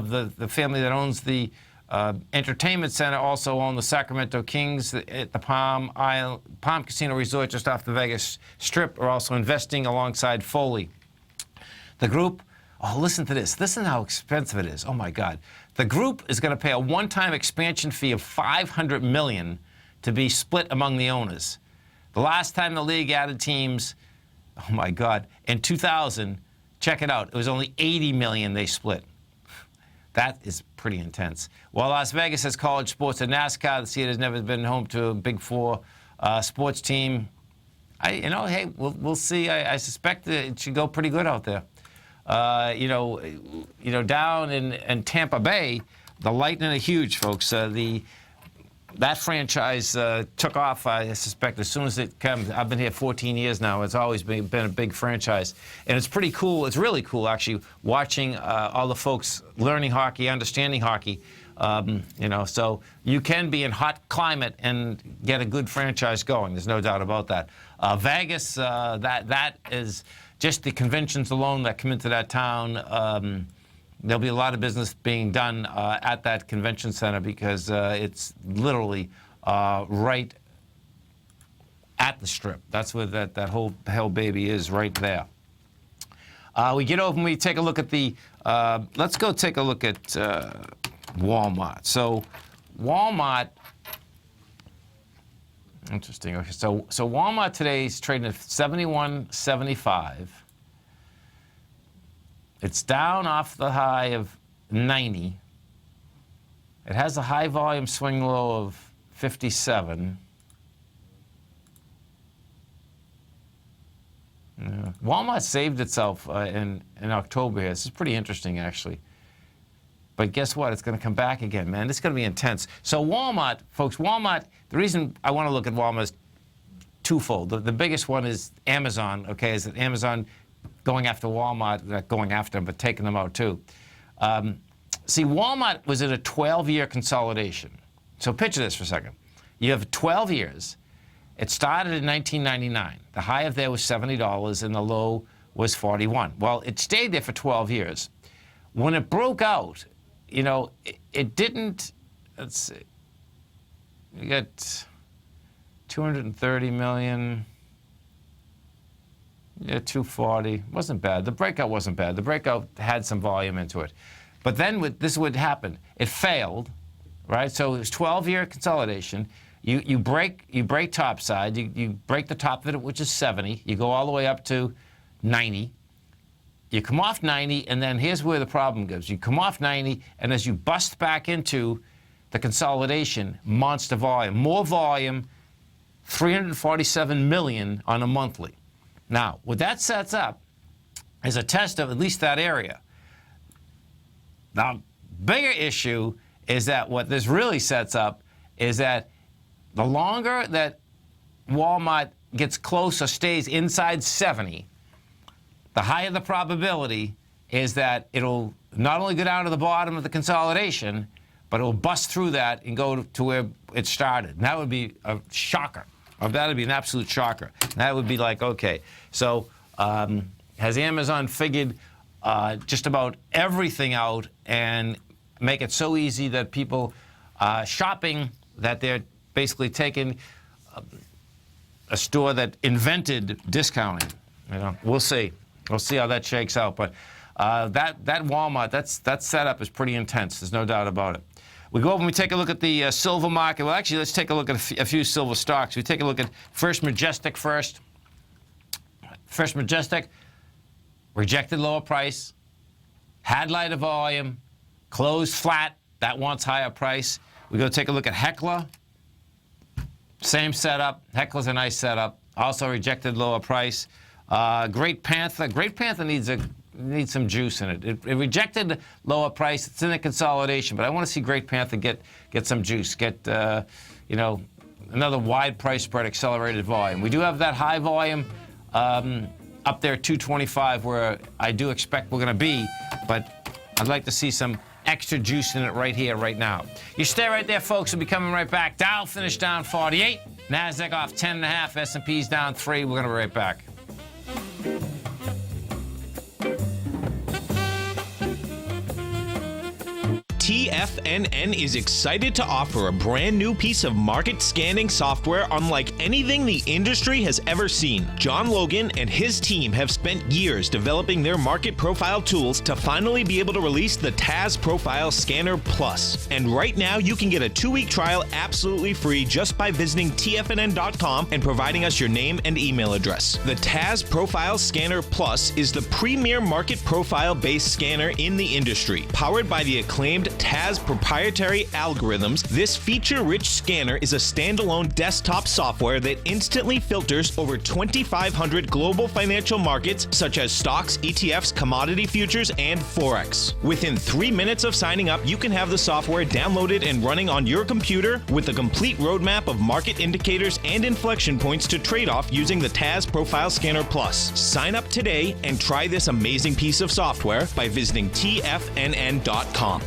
the family that owns the entertainment center also own the Sacramento Kings at the Palm Casino Resort just off the Vegas Strip, are also investing alongside Foley. The group, listen to this. Listen how expensive it is. Oh, my God. The group is going to pay a one-time expansion fee of $500 million to be split among the owners. The last time the league added teams, oh, my God, in 2000, check it out, it was only $80 million they split. That is pretty intense. While Las Vegas has college sports and NASCAR, the city has never been home to a Big Four sports team. Hey, we'll see. I suspect that it should go pretty good out there. Down in Tampa Bay, the Lightning are huge, folks. That franchise took off, I suspect, as soon as it comes. I've been here 14 years now. It's always been a big franchise. And it's pretty cool. It's really cool, actually, watching all the folks learning hockey, understanding hockey. So you can be in hot climate and get a good franchise going. There's no doubt about that. Vegas, that is just the conventions alone that come into that town. There'll be a lot of business being done at that convention center because it's literally right at the Strip. That's where that whole hell baby is, right there. We get over and we take a look at let's go take a look at Walmart. So Walmart, interesting. Okay, so Walmart today is trading at $71.75. It's down off the high of 90. It has a high volume swing low of 57. Yeah. Walmart saved itself in October here. This is pretty interesting, actually. But guess what? It's going to come back again, man. It's going to be intense. So Walmart, folks, the reason I want to look at Walmart is twofold. The biggest one is Amazon, okay, is that Amazon going after Walmart, not going after them, but taking them out too. See, Walmart was in a 12-year consolidation. So picture this for a second. You have 12 years. It started in 1999. The high of there was $70 and the low was 41. Well, it stayed there for 12 years. When it broke out, it didn't, let's see, you got 230 million. Yeah, 240. Wasn't bad. The breakout wasn't bad. The breakout had some volume into it. But then this is what happened. It failed, right? So it was 12-year consolidation. You break topside. You break the top of it, which is 70. You go all the way up to 90. You come off 90, and then here's where the problem goes. You come off 90, and as you bust back into the consolidation, monster volume. More volume, 347 million on a monthly. Now, what that sets up is a test of at least that area. Now, bigger issue is that what this really sets up is that the longer that Walmart gets close or stays inside 70, the higher the probability is that it'll not only go down to the bottom of the consolidation, but it'll bust through that and go to where it started. And that would be a shocker. That would be an absolute shocker. That would be like, okay, so has Amazon figured just about everything out and make it so easy that people shopping, that they're basically taking a store that invented discounting, You know, we'll see. We'll see how that shakes out. But that Walmart, that setup is pretty intense. There's no doubt about it. We go over and we take a look at the silver market. Well, actually, let's take a look at a few silver stocks. We take a look at First Majestic first. First Majestic, rejected lower price, had lighter volume, closed flat. That wants higher price. We go take a look at Heckler. Same setup. Heckler's a nice setup. Also rejected lower price. Great Panther. Great Panther needs some juice in it. It rejected lower price. It's in a consolidation, but I want to see Great Panther get some juice. Get another wide price spread, accelerated volume. We do have that high volume up there, 225, where I do expect we're going to be, but I'd like to see some extra juice in it right here, right now. You stay right there, folks. We'll be coming right back. Dow finished down 48. NASDAQ off 10.5. S&P's down 3. We're going to be right back. TFNN is excited to offer a brand new piece of market scanning software unlike anything the industry has ever seen. John Logan and his team have spent years developing their market profile tools to finally be able to release the TAS Profile Scanner Plus. And right now you can get a 2-week trial absolutely free just by visiting TFNN.com and providing us your name and email address. The TAS Profile Scanner Plus is the premier market profile-based scanner in the industry. Powered by the acclaimed TAS proprietary algorithms, this feature-rich scanner is a standalone desktop software that instantly filters over 2,500 global financial markets such as stocks, ETFs, commodity futures, and Forex. Within 3 minutes of signing up, you can have the software downloaded and running on your computer with a complete roadmap of market indicators and inflection points to trade off using the TAS Profile Scanner Plus. Sign up today and try this amazing piece of software by visiting TFNN.com.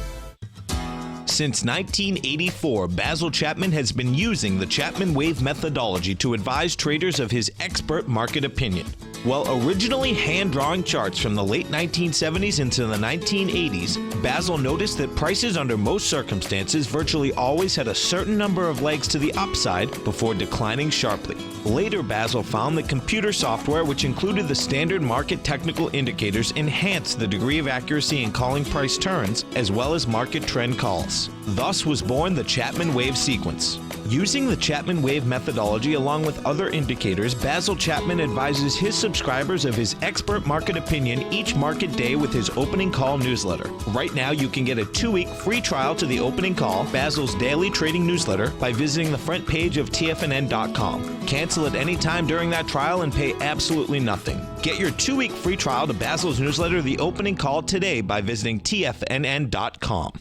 Since 1984, Basil Chapman has been using the Chapman Wave methodology to advise traders of his expert market opinion. While originally hand-drawing charts from the late 1970s into the 1980s, Basil noticed that prices under most circumstances virtually always had a certain number of legs to the upside before declining sharply. Later, Basil found that computer software, which included the standard market technical indicators, enhanced the degree of accuracy in calling price turns, as well as market trend calls. Thus was born the Chapman Wave sequence. Using the Chapman Wave methodology along with other indicators, Basil Chapman advises his subscribers of his expert market opinion each market day with his opening call newsletter. Right now, you can get a 2-week free trial to the opening call, Basil's daily trading newsletter, by visiting the front page of TFNN.com. Cancel at any time during that trial and pay absolutely nothing. Get your 2-week free trial to Basil's newsletter, The Opening Call, today by visiting TFNN.com.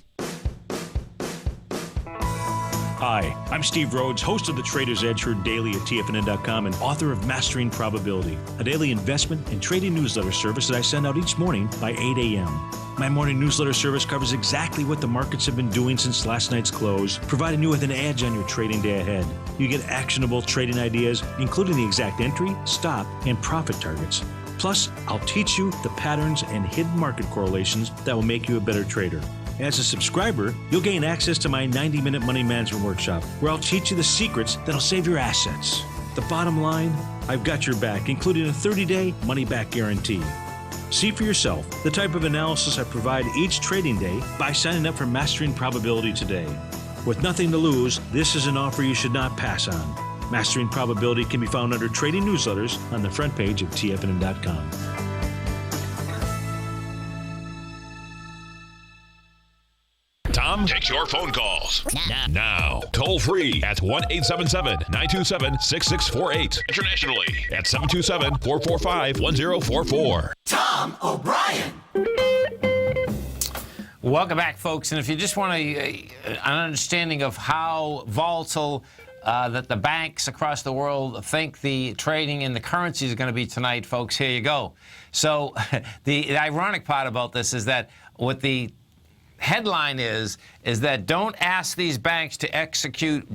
Hi, I'm Steve Rhodes, host of the Trader's Edge heard daily at TFNN.com and author of Mastering Probability, a daily investment and trading newsletter service that I send out each morning by 8 a.m. My morning newsletter service covers exactly what the markets have been doing since last night's close, providing you with an edge on your trading day ahead. You get actionable trading ideas, including the exact entry, stop, and profit targets. Plus, I'll teach you the patterns and hidden market correlations that will make you a better trader. As a subscriber, you'll gain access to my 90-minute money management workshop, where I'll teach you the secrets that'll save your assets. The bottom line, I've got your back, including a 30-day money-back guarantee. See for yourself the type of analysis I provide each trading day by signing up for Mastering Probability today. With nothing to lose, this is an offer you should not pass on. Mastering Probability can be found under Trading Newsletters on the front page of TFNN.com. Tom takes your phone calls now. Toll free at 1-877-927-6648. Internationally at 727-445-1044. Tom O'Brien. Welcome back, folks. And if you just want an understanding of how volatile that the banks across the world think the trading in the currencies is going to be tonight, folks, here you go. So the ironic part about this is that what the headline is that don't ask these banks to execute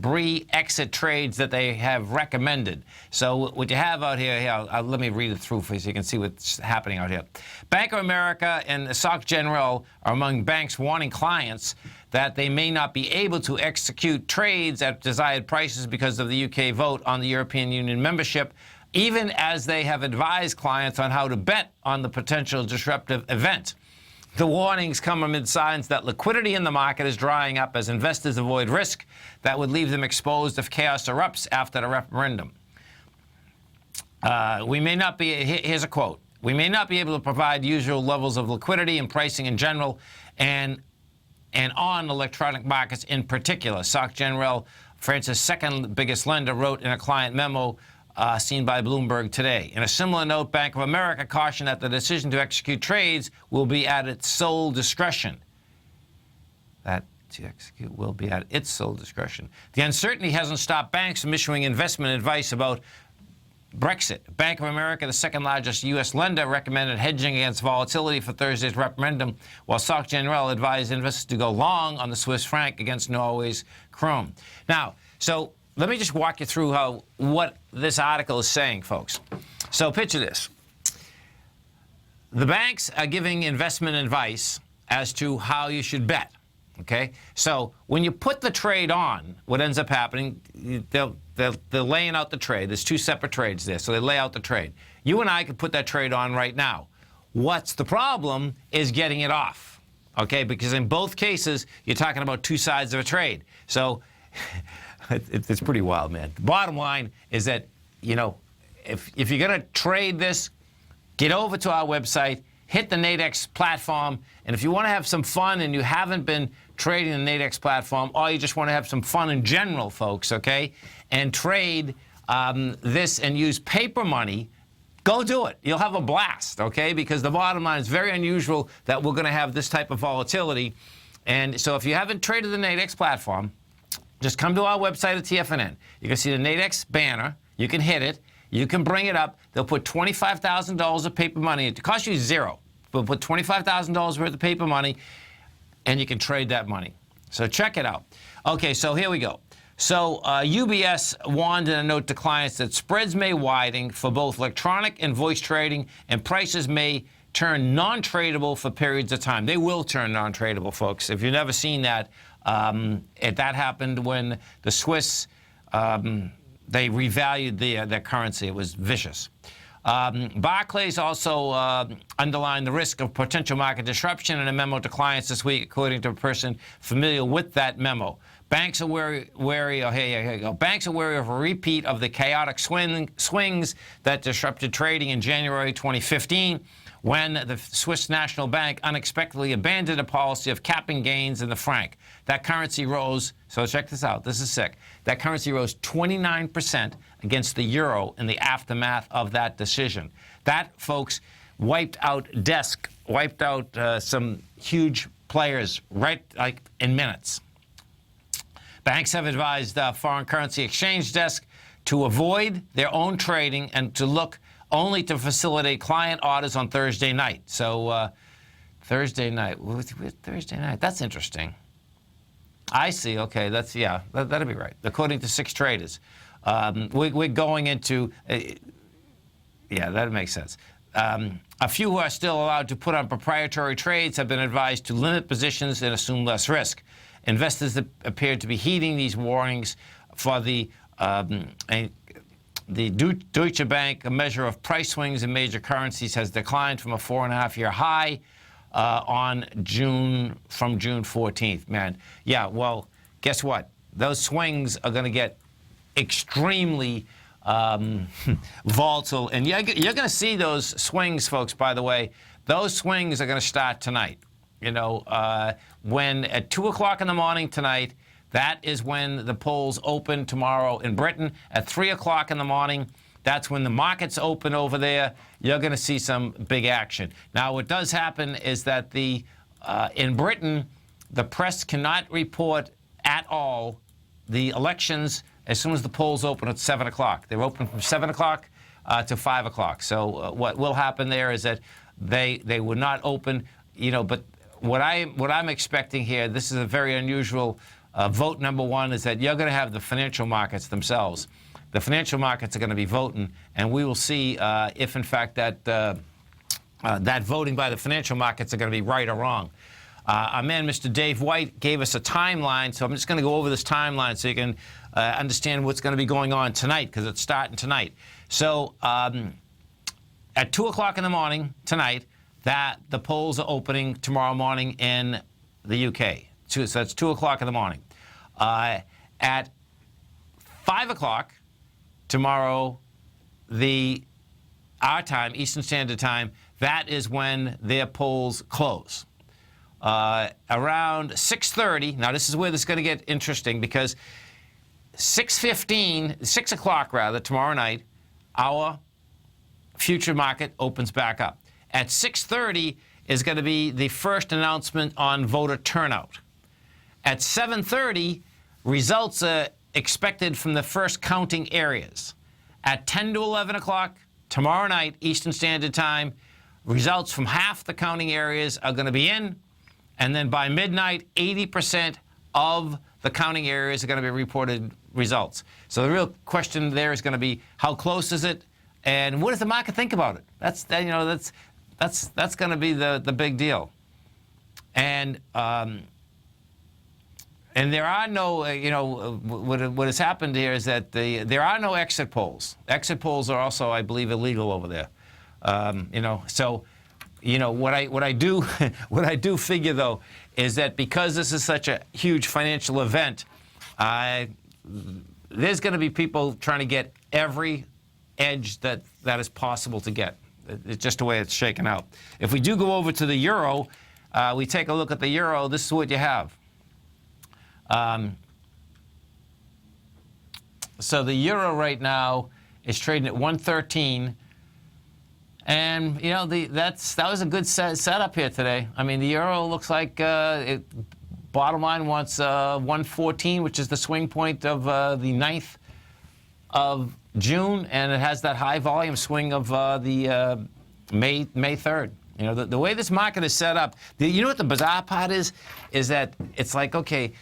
exit trades that they have recommended. So what you have out here, let me read it through for you so you can see what's happening out here. Bank of America and the Soc General are among banks warning clients that they may not be able to execute trades at desired prices because of the UK vote on the European Union membership even as they have advised clients on how to bet on the potential disruptive event. The warnings come amid signs that liquidity in the market is drying up as investors avoid risk that would leave them exposed if chaos erupts after the referendum. Here's a quote. We may not be able to provide usual levels of liquidity and pricing in general and on electronic markets in particular. Soc General, France's second biggest lender, wrote in a client memo seen by Bloomberg today. In a similar note, Bank of America cautioned that the decision to execute trades will be at its sole discretion. That to execute will be at its sole discretion. The uncertainty hasn't stopped banks from issuing investment advice about Brexit. Bank of America, the second largest U.S. lender, recommended hedging against volatility for Thursday's referendum, while Soc General advised investors to go long on the Swiss franc against Norway's krone. Now, so let me just walk you through what this article is saying, folks. So picture this. The banks are giving investment advice as to how you should bet, okay? So when you put the trade on, what ends up happening, they're laying out the trade. There's two separate trades there, so they lay out the trade. You and I could put that trade on right now. What's the problem is getting it off, okay? Because in both cases, you're talking about two sides of a trade. So it's pretty wild, man. The bottom line is that, you know, if you're going to trade this, get over to our website, hit the Nadex platform, and if you want to have some fun and you haven't been trading the Nadex platform, or you just want to have some fun in general, folks, okay, and trade this and use paper money, go do it. You'll have a blast, okay, because the bottom line is very unusual that we're going to have this type of volatility. And so if you haven't traded the Nadex platform, just come to our website at TFNN. You can see the Nadex banner. You can hit it. You can bring it up. They'll put $25,000 of paper money. It costs you zero. We'll put $25,000 worth of paper money, and you can trade that money. So check it out. Okay, so here we go. So UBS warned in a note to clients that spreads may widen for both electronic and voice trading, and prices may turn non-tradable for periods of time. They will turn non-tradable, folks. If you've never seen that, that happened when the Swiss, they revalued their currency. It was vicious. Barclays also underlined the risk of potential market disruption in a memo to clients this week, according to a person familiar with that memo. Banks are wary. Oh, here you go. Banks are wary of a repeat of the chaotic swings that disrupted trading in January 2015, when the Swiss National Bank unexpectedly abandoned a policy of capping gains in the franc. That currency rose, so check this out, this is sick. That currency rose 29% against the euro in the aftermath of that decision. That, folks, wiped out some huge players right like in minutes. Banks have advised foreign currency exchange desks to avoid their own trading and to look only to facilitate client orders on Thursday night. So Thursday night, that's interesting. I see, okay, that'll be right. According to 6 traders. We're going into, yeah, that makes sense. A few who are still allowed to put on proprietary trades have been advised to limit positions and assume less risk. Investors appear to be heeding these warnings for the Deutsche Bank, a measure of price swings in major currencies, has declined from a 4.5-year high from June 14th. Man, yeah, well, guess what? Those swings are going to get extremely volatile. And you're going to see those swings, folks, by the way. Those swings are going to start tonight. You know, when at 2 o'clock in the morning tonight, that is when the polls open tomorrow in Britain. At 3 o'clock in the morning, that's when the markets open over there. You're going to see some big action. Now, what does happen is that in Britain, the press cannot report at all the elections as soon as the polls open at 7 o'clock. They're open from 7 o'clock to 5 o'clock. So what will happen there is that they would not open, you know, but what I'm expecting here, this is a very unusual vote number one, is that you're going to have the financial markets themselves. The financial markets are going to be voting, and we will see if, in fact, that voting by the financial markets are going to be right or wrong. Our man, Mr. Dave White, gave us a timeline, so I'm just going to go over this timeline so you can understand what's going to be going on tonight, because it's starting tonight. So at 2 o'clock in the morning tonight, that the polls are opening tomorrow morning in the UK. So that's 2 o'clock in the morning. At 5 o'clock tomorrow, our time, Eastern Standard Time, that is when their polls close. Around 6:30, now this is where this is going to get interesting, because 6 o'clock rather, tomorrow night, our future market opens back up. At 6:30 is going to be the first announcement on voter turnout. At 7:30, results are expected from the first counting areas. At 10 to 11 o'clock tomorrow night, Eastern Standard Time, results from half the counting areas are going to be in, and then by midnight, 80% of the counting areas are going to be reported results. So the real question there is going to be, how close is it, and what does the market think about it? That's going to be the big deal. And there are no, what has happened here is that there are no exit polls. Exit polls are also, I believe, illegal over there. So, what I do figure though is that because this is such a huge financial event, there's going to be people trying to get every edge that is possible to get. It's just the way it's shaken out. If we do go over to the euro, we take a look at the euro. This is what you have. So the euro right now is trading at 113, and that was a good setup here today. I mean, the euro looks like bottom line wants 114, which is the swing point of the 9th of June, and it has that high volume swing of the May 3rd. The way this market is set up, what the bizarre part is that it's like, okay,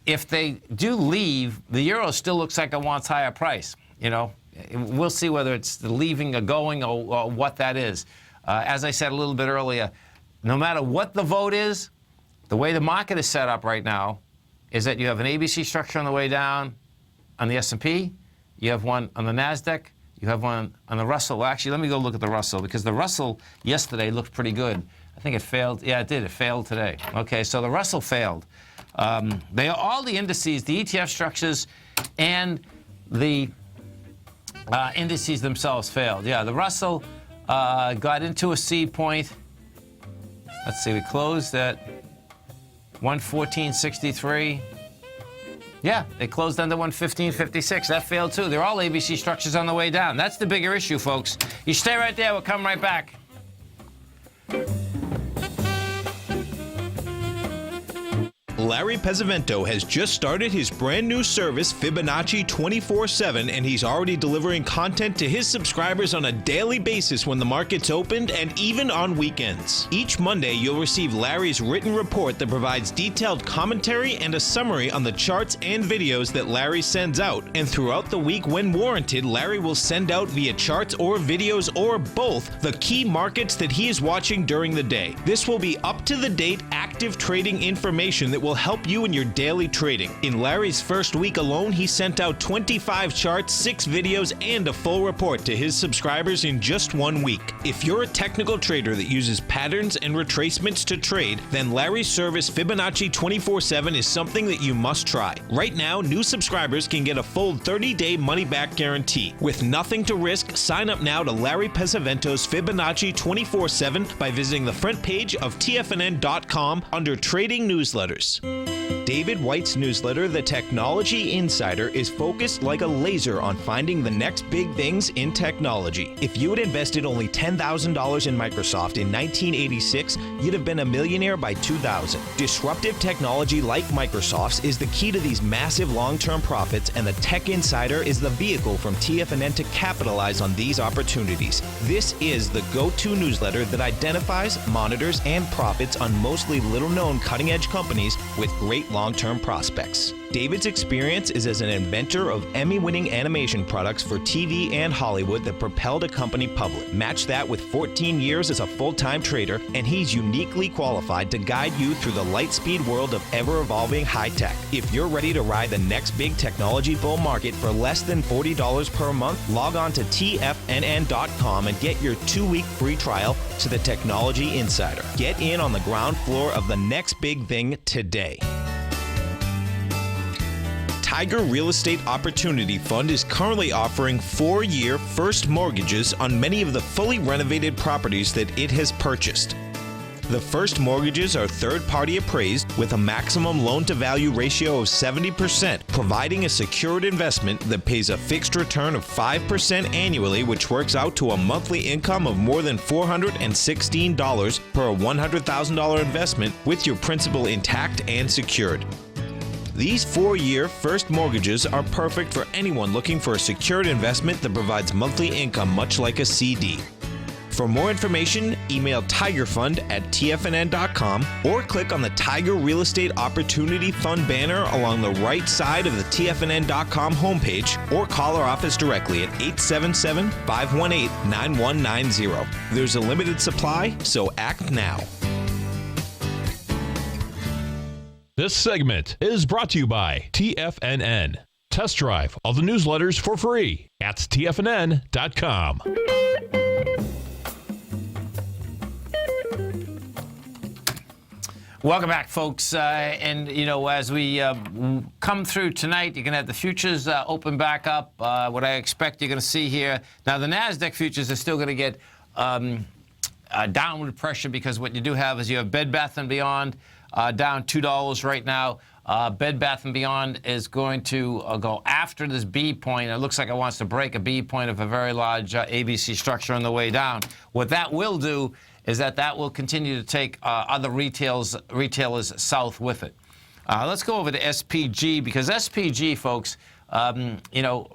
if they do leave, the euro still looks like it wants higher price. We'll see whether it's the leaving or going or what that is. As I said a little bit earlier, no matter what the vote is, the way the market is set up right now is that you have an ABC structure on the way down on the S&P, you have one on the NASDAQ, you have one on the Russell. Well, actually, let me go look at the Russell, because the Russell yesterday looked pretty good. I think it failed. Yeah, it did. It failed today. Okay, so the Russell failed. They are all the indices, the ETF structures, and the indices themselves failed. Yeah, the Russell got into a C point. Let's see, we closed at 114.63. Yeah, they closed under 115.56. That failed too. They're all ABC structures on the way down. That's the bigger issue, folks. You stay right there. We'll come right back. Larry Pesavento has just started his brand new service, Fibonacci 24/7, and he's already delivering content to his subscribers on a daily basis when the market's opened and even on weekends. Each Monday, you'll receive Larry's written report that provides detailed commentary and a summary on the charts and videos that Larry sends out. And throughout the week, when warranted, Larry will send out via charts or videos or both the key markets that he is watching during the day. This will be up-to-the-date, active trading information that will help you in your daily trading. In Larry's first week alone, he sent out 25 charts, 6 videos, and a full report to his subscribers in just 1 week. If you're a technical trader that uses patterns and retracements to trade, then Larry's service Fibonacci 24/7 is something that you must try. Right now, new subscribers can get a full 30-day money-back guarantee. With nothing to risk, sign up now to Larry Pesavento's Fibonacci 24/7 by visiting the front page of TFNN.com under Trading Newsletters. David White's newsletter, The Technology Insider, is focused like a laser on finding the next big things in technology. If you had invested only $10,000 in Microsoft in 1986, you'd have been a millionaire by 2000. Disruptive technology like Microsoft's is the key to these massive long-term profits, and the Tech Insider is the vehicle from TFNN to capitalize on these opportunities. This is the go-to newsletter that identifies, monitors, and profits on mostly little-known cutting-edge companies with great long-term prospects. David's experience is as an inventor of Emmy-winning animation products for TV and Hollywood that propelled a company public. Match that with 14 years as a full-time trader, and he's uniquely qualified to guide you through the light-speed world of ever-evolving high-tech. If you're ready to ride the next big technology bull market for less than $40 per month, log on to TFNN.com and get your 2-week free trial to the Technology Insider. Get in on the ground floor of the next big thing today. Tiger Real Estate Opportunity Fund is currently offering 4-year first mortgages on many of the fully renovated properties that it has purchased. The first mortgages are third-party appraised with a maximum loan-to-value ratio of 70%, providing a secured investment that pays a fixed return of 5% annually, which works out to a monthly income of more than $416 per $100,000 investment with your principal intact and secured. These 4-year first mortgages are perfect for anyone looking for a secured investment that provides monthly income much like a CD. For more information, email tigerfund@tfnn.com or click on the Tiger Real Estate Opportunity Fund banner along the right side of the tfnn.com homepage, or call our office directly at 877-518-9190. There's a limited supply, so act now. This segment is brought to you by TFNN. Test drive all the newsletters for free at tfnn.com. Welcome back, folks. And, you know, as we come through tonight, you're going to have the futures open back up. What I expect you're going to see here. Now, the NASDAQ futures are still going to get downward pressure, because what you do have is you have Bed Bath & Beyond down $2 right now. Bed Bath & Beyond is going to go after this B point. It looks like it wants to break a B point of a very large ABC structure on the way down. What that will do is that will continue to take other retailers south with it. Let's go over to SPG, because SPG, folks, you know,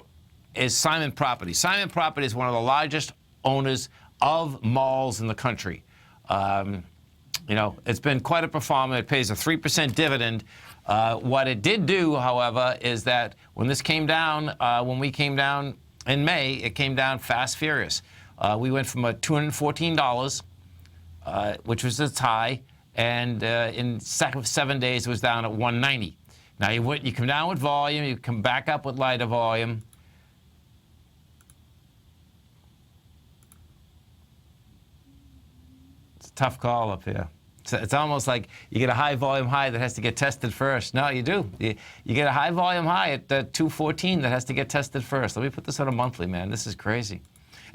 is Simon Property. Simon Property is one of the largest owners of malls in the country. You know, it's been quite a performer. It pays a 3% dividend. What it did do, however, is that when this came down, when we came down in May, it came down fast, furious. We went from a $214, which was its high, and in 7 days it was down at $190. Now you come down with volume, you come back up with lighter volume. It's a tough call up here. It's almost like you get a high volume high that has to get tested first. No, you do. You get a high volume high at 214 that has to get tested first. Let me put this on a monthly, man. This is crazy.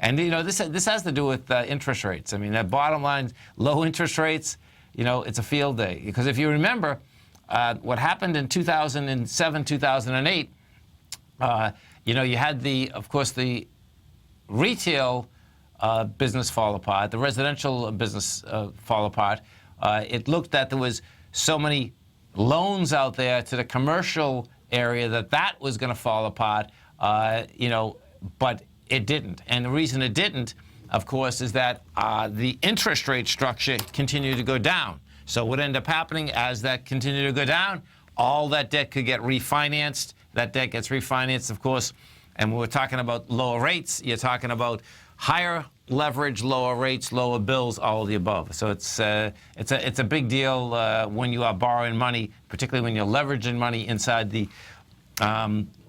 And, you know, this has to do with interest rates. I mean, that bottom line, low interest rates, you know, it's a field day. Because if you remember what happened in 2007, 2008, you know, you had of course, the retail business fall apart, the residential business fall apart. It looked that there was so many loans out there to the commercial area that was going to fall apart, you know, but it didn't. And the reason it didn't, of course, is that the interest rate structure continued to go down. So what ended up happening as that continued to go down, all that debt could get refinanced. That debt gets refinanced, of course, and when we're talking about lower rates, you're talking about higher leverage, lower rates, lower bills, all of the above. So it's a big deal when you are borrowing money, particularly when you're leveraging money inside the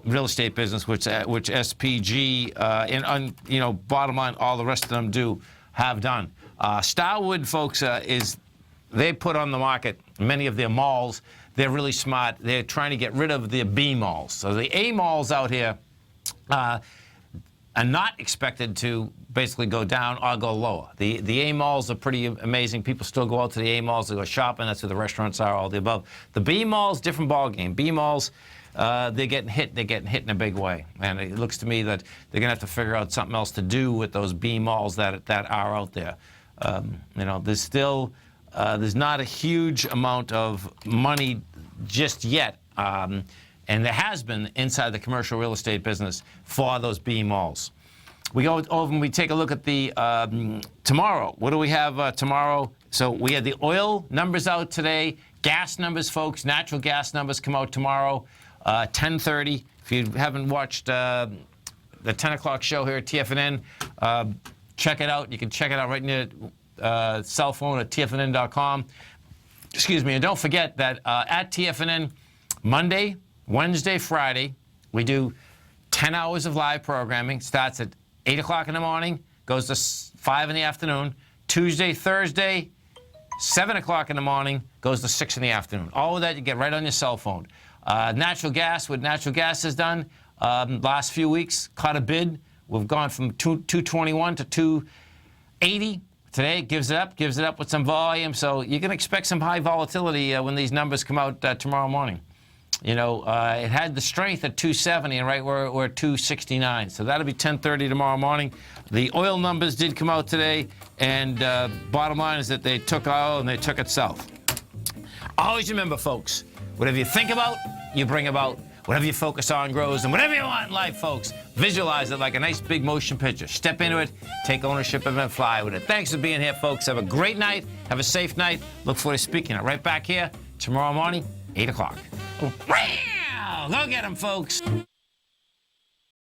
real estate business, which SPG and you know, bottom line, all the rest of them have done. Starwood, folks, they put on the market many of their malls. They're really smart. They're trying to get rid of the B malls. So the A malls out here are not expected to basically go down or go lower. The A malls are pretty amazing. People still go out to the A malls to go shopping. That's where the restaurants are, all the above. The B malls, different ballgame. B malls, they're getting hit. They're getting hit in a big way. And it looks to me that they're going to have to figure out something else to do with those B malls that are out there. You know, there's still there's not a huge amount of money just yet. And there has been inside the commercial real estate business for those B malls. We go over and we take a look at the tomorrow. What do we have tomorrow? So we had the oil numbers out today. Gas numbers, folks. Natural gas numbers come out tomorrow. 10:30. If you haven't watched the 10 o'clock show here at TFNN, check it out. You can check it out right in your cell phone at TFNN.com. Excuse me. And don't forget that at TFNN, Monday, Wednesday, Friday, we do 10 hours of live programming. Starts at 8 o'clock in the morning, goes to 5 in the afternoon. Tuesday, Thursday, 7 o'clock in the morning, goes to 6 in the afternoon. All of that you get right on your cell phone. Natural gas, what natural gas has done, last few weeks, caught a bid. We've gone from 221 to 280. Today, it gives it up with some volume. So you can expect some high volatility when these numbers come out tomorrow morning. You know, it had the strength at 270, and right we're at 269. So that'll be 10:30 tomorrow morning. The oil numbers did come out today, and bottom line is that they took oil and they took it south. Always remember, folks, whatever you think about, you bring about. Whatever you focus on grows, and whatever you want in life, folks, visualize it like a nice big motion picture. Step into it, take ownership of it, and fly with it. Thanks for being here, folks. Have a great night. Have a safe night. Look forward to speaking right back here tomorrow morning, 8 o'clock. Go get them, folks.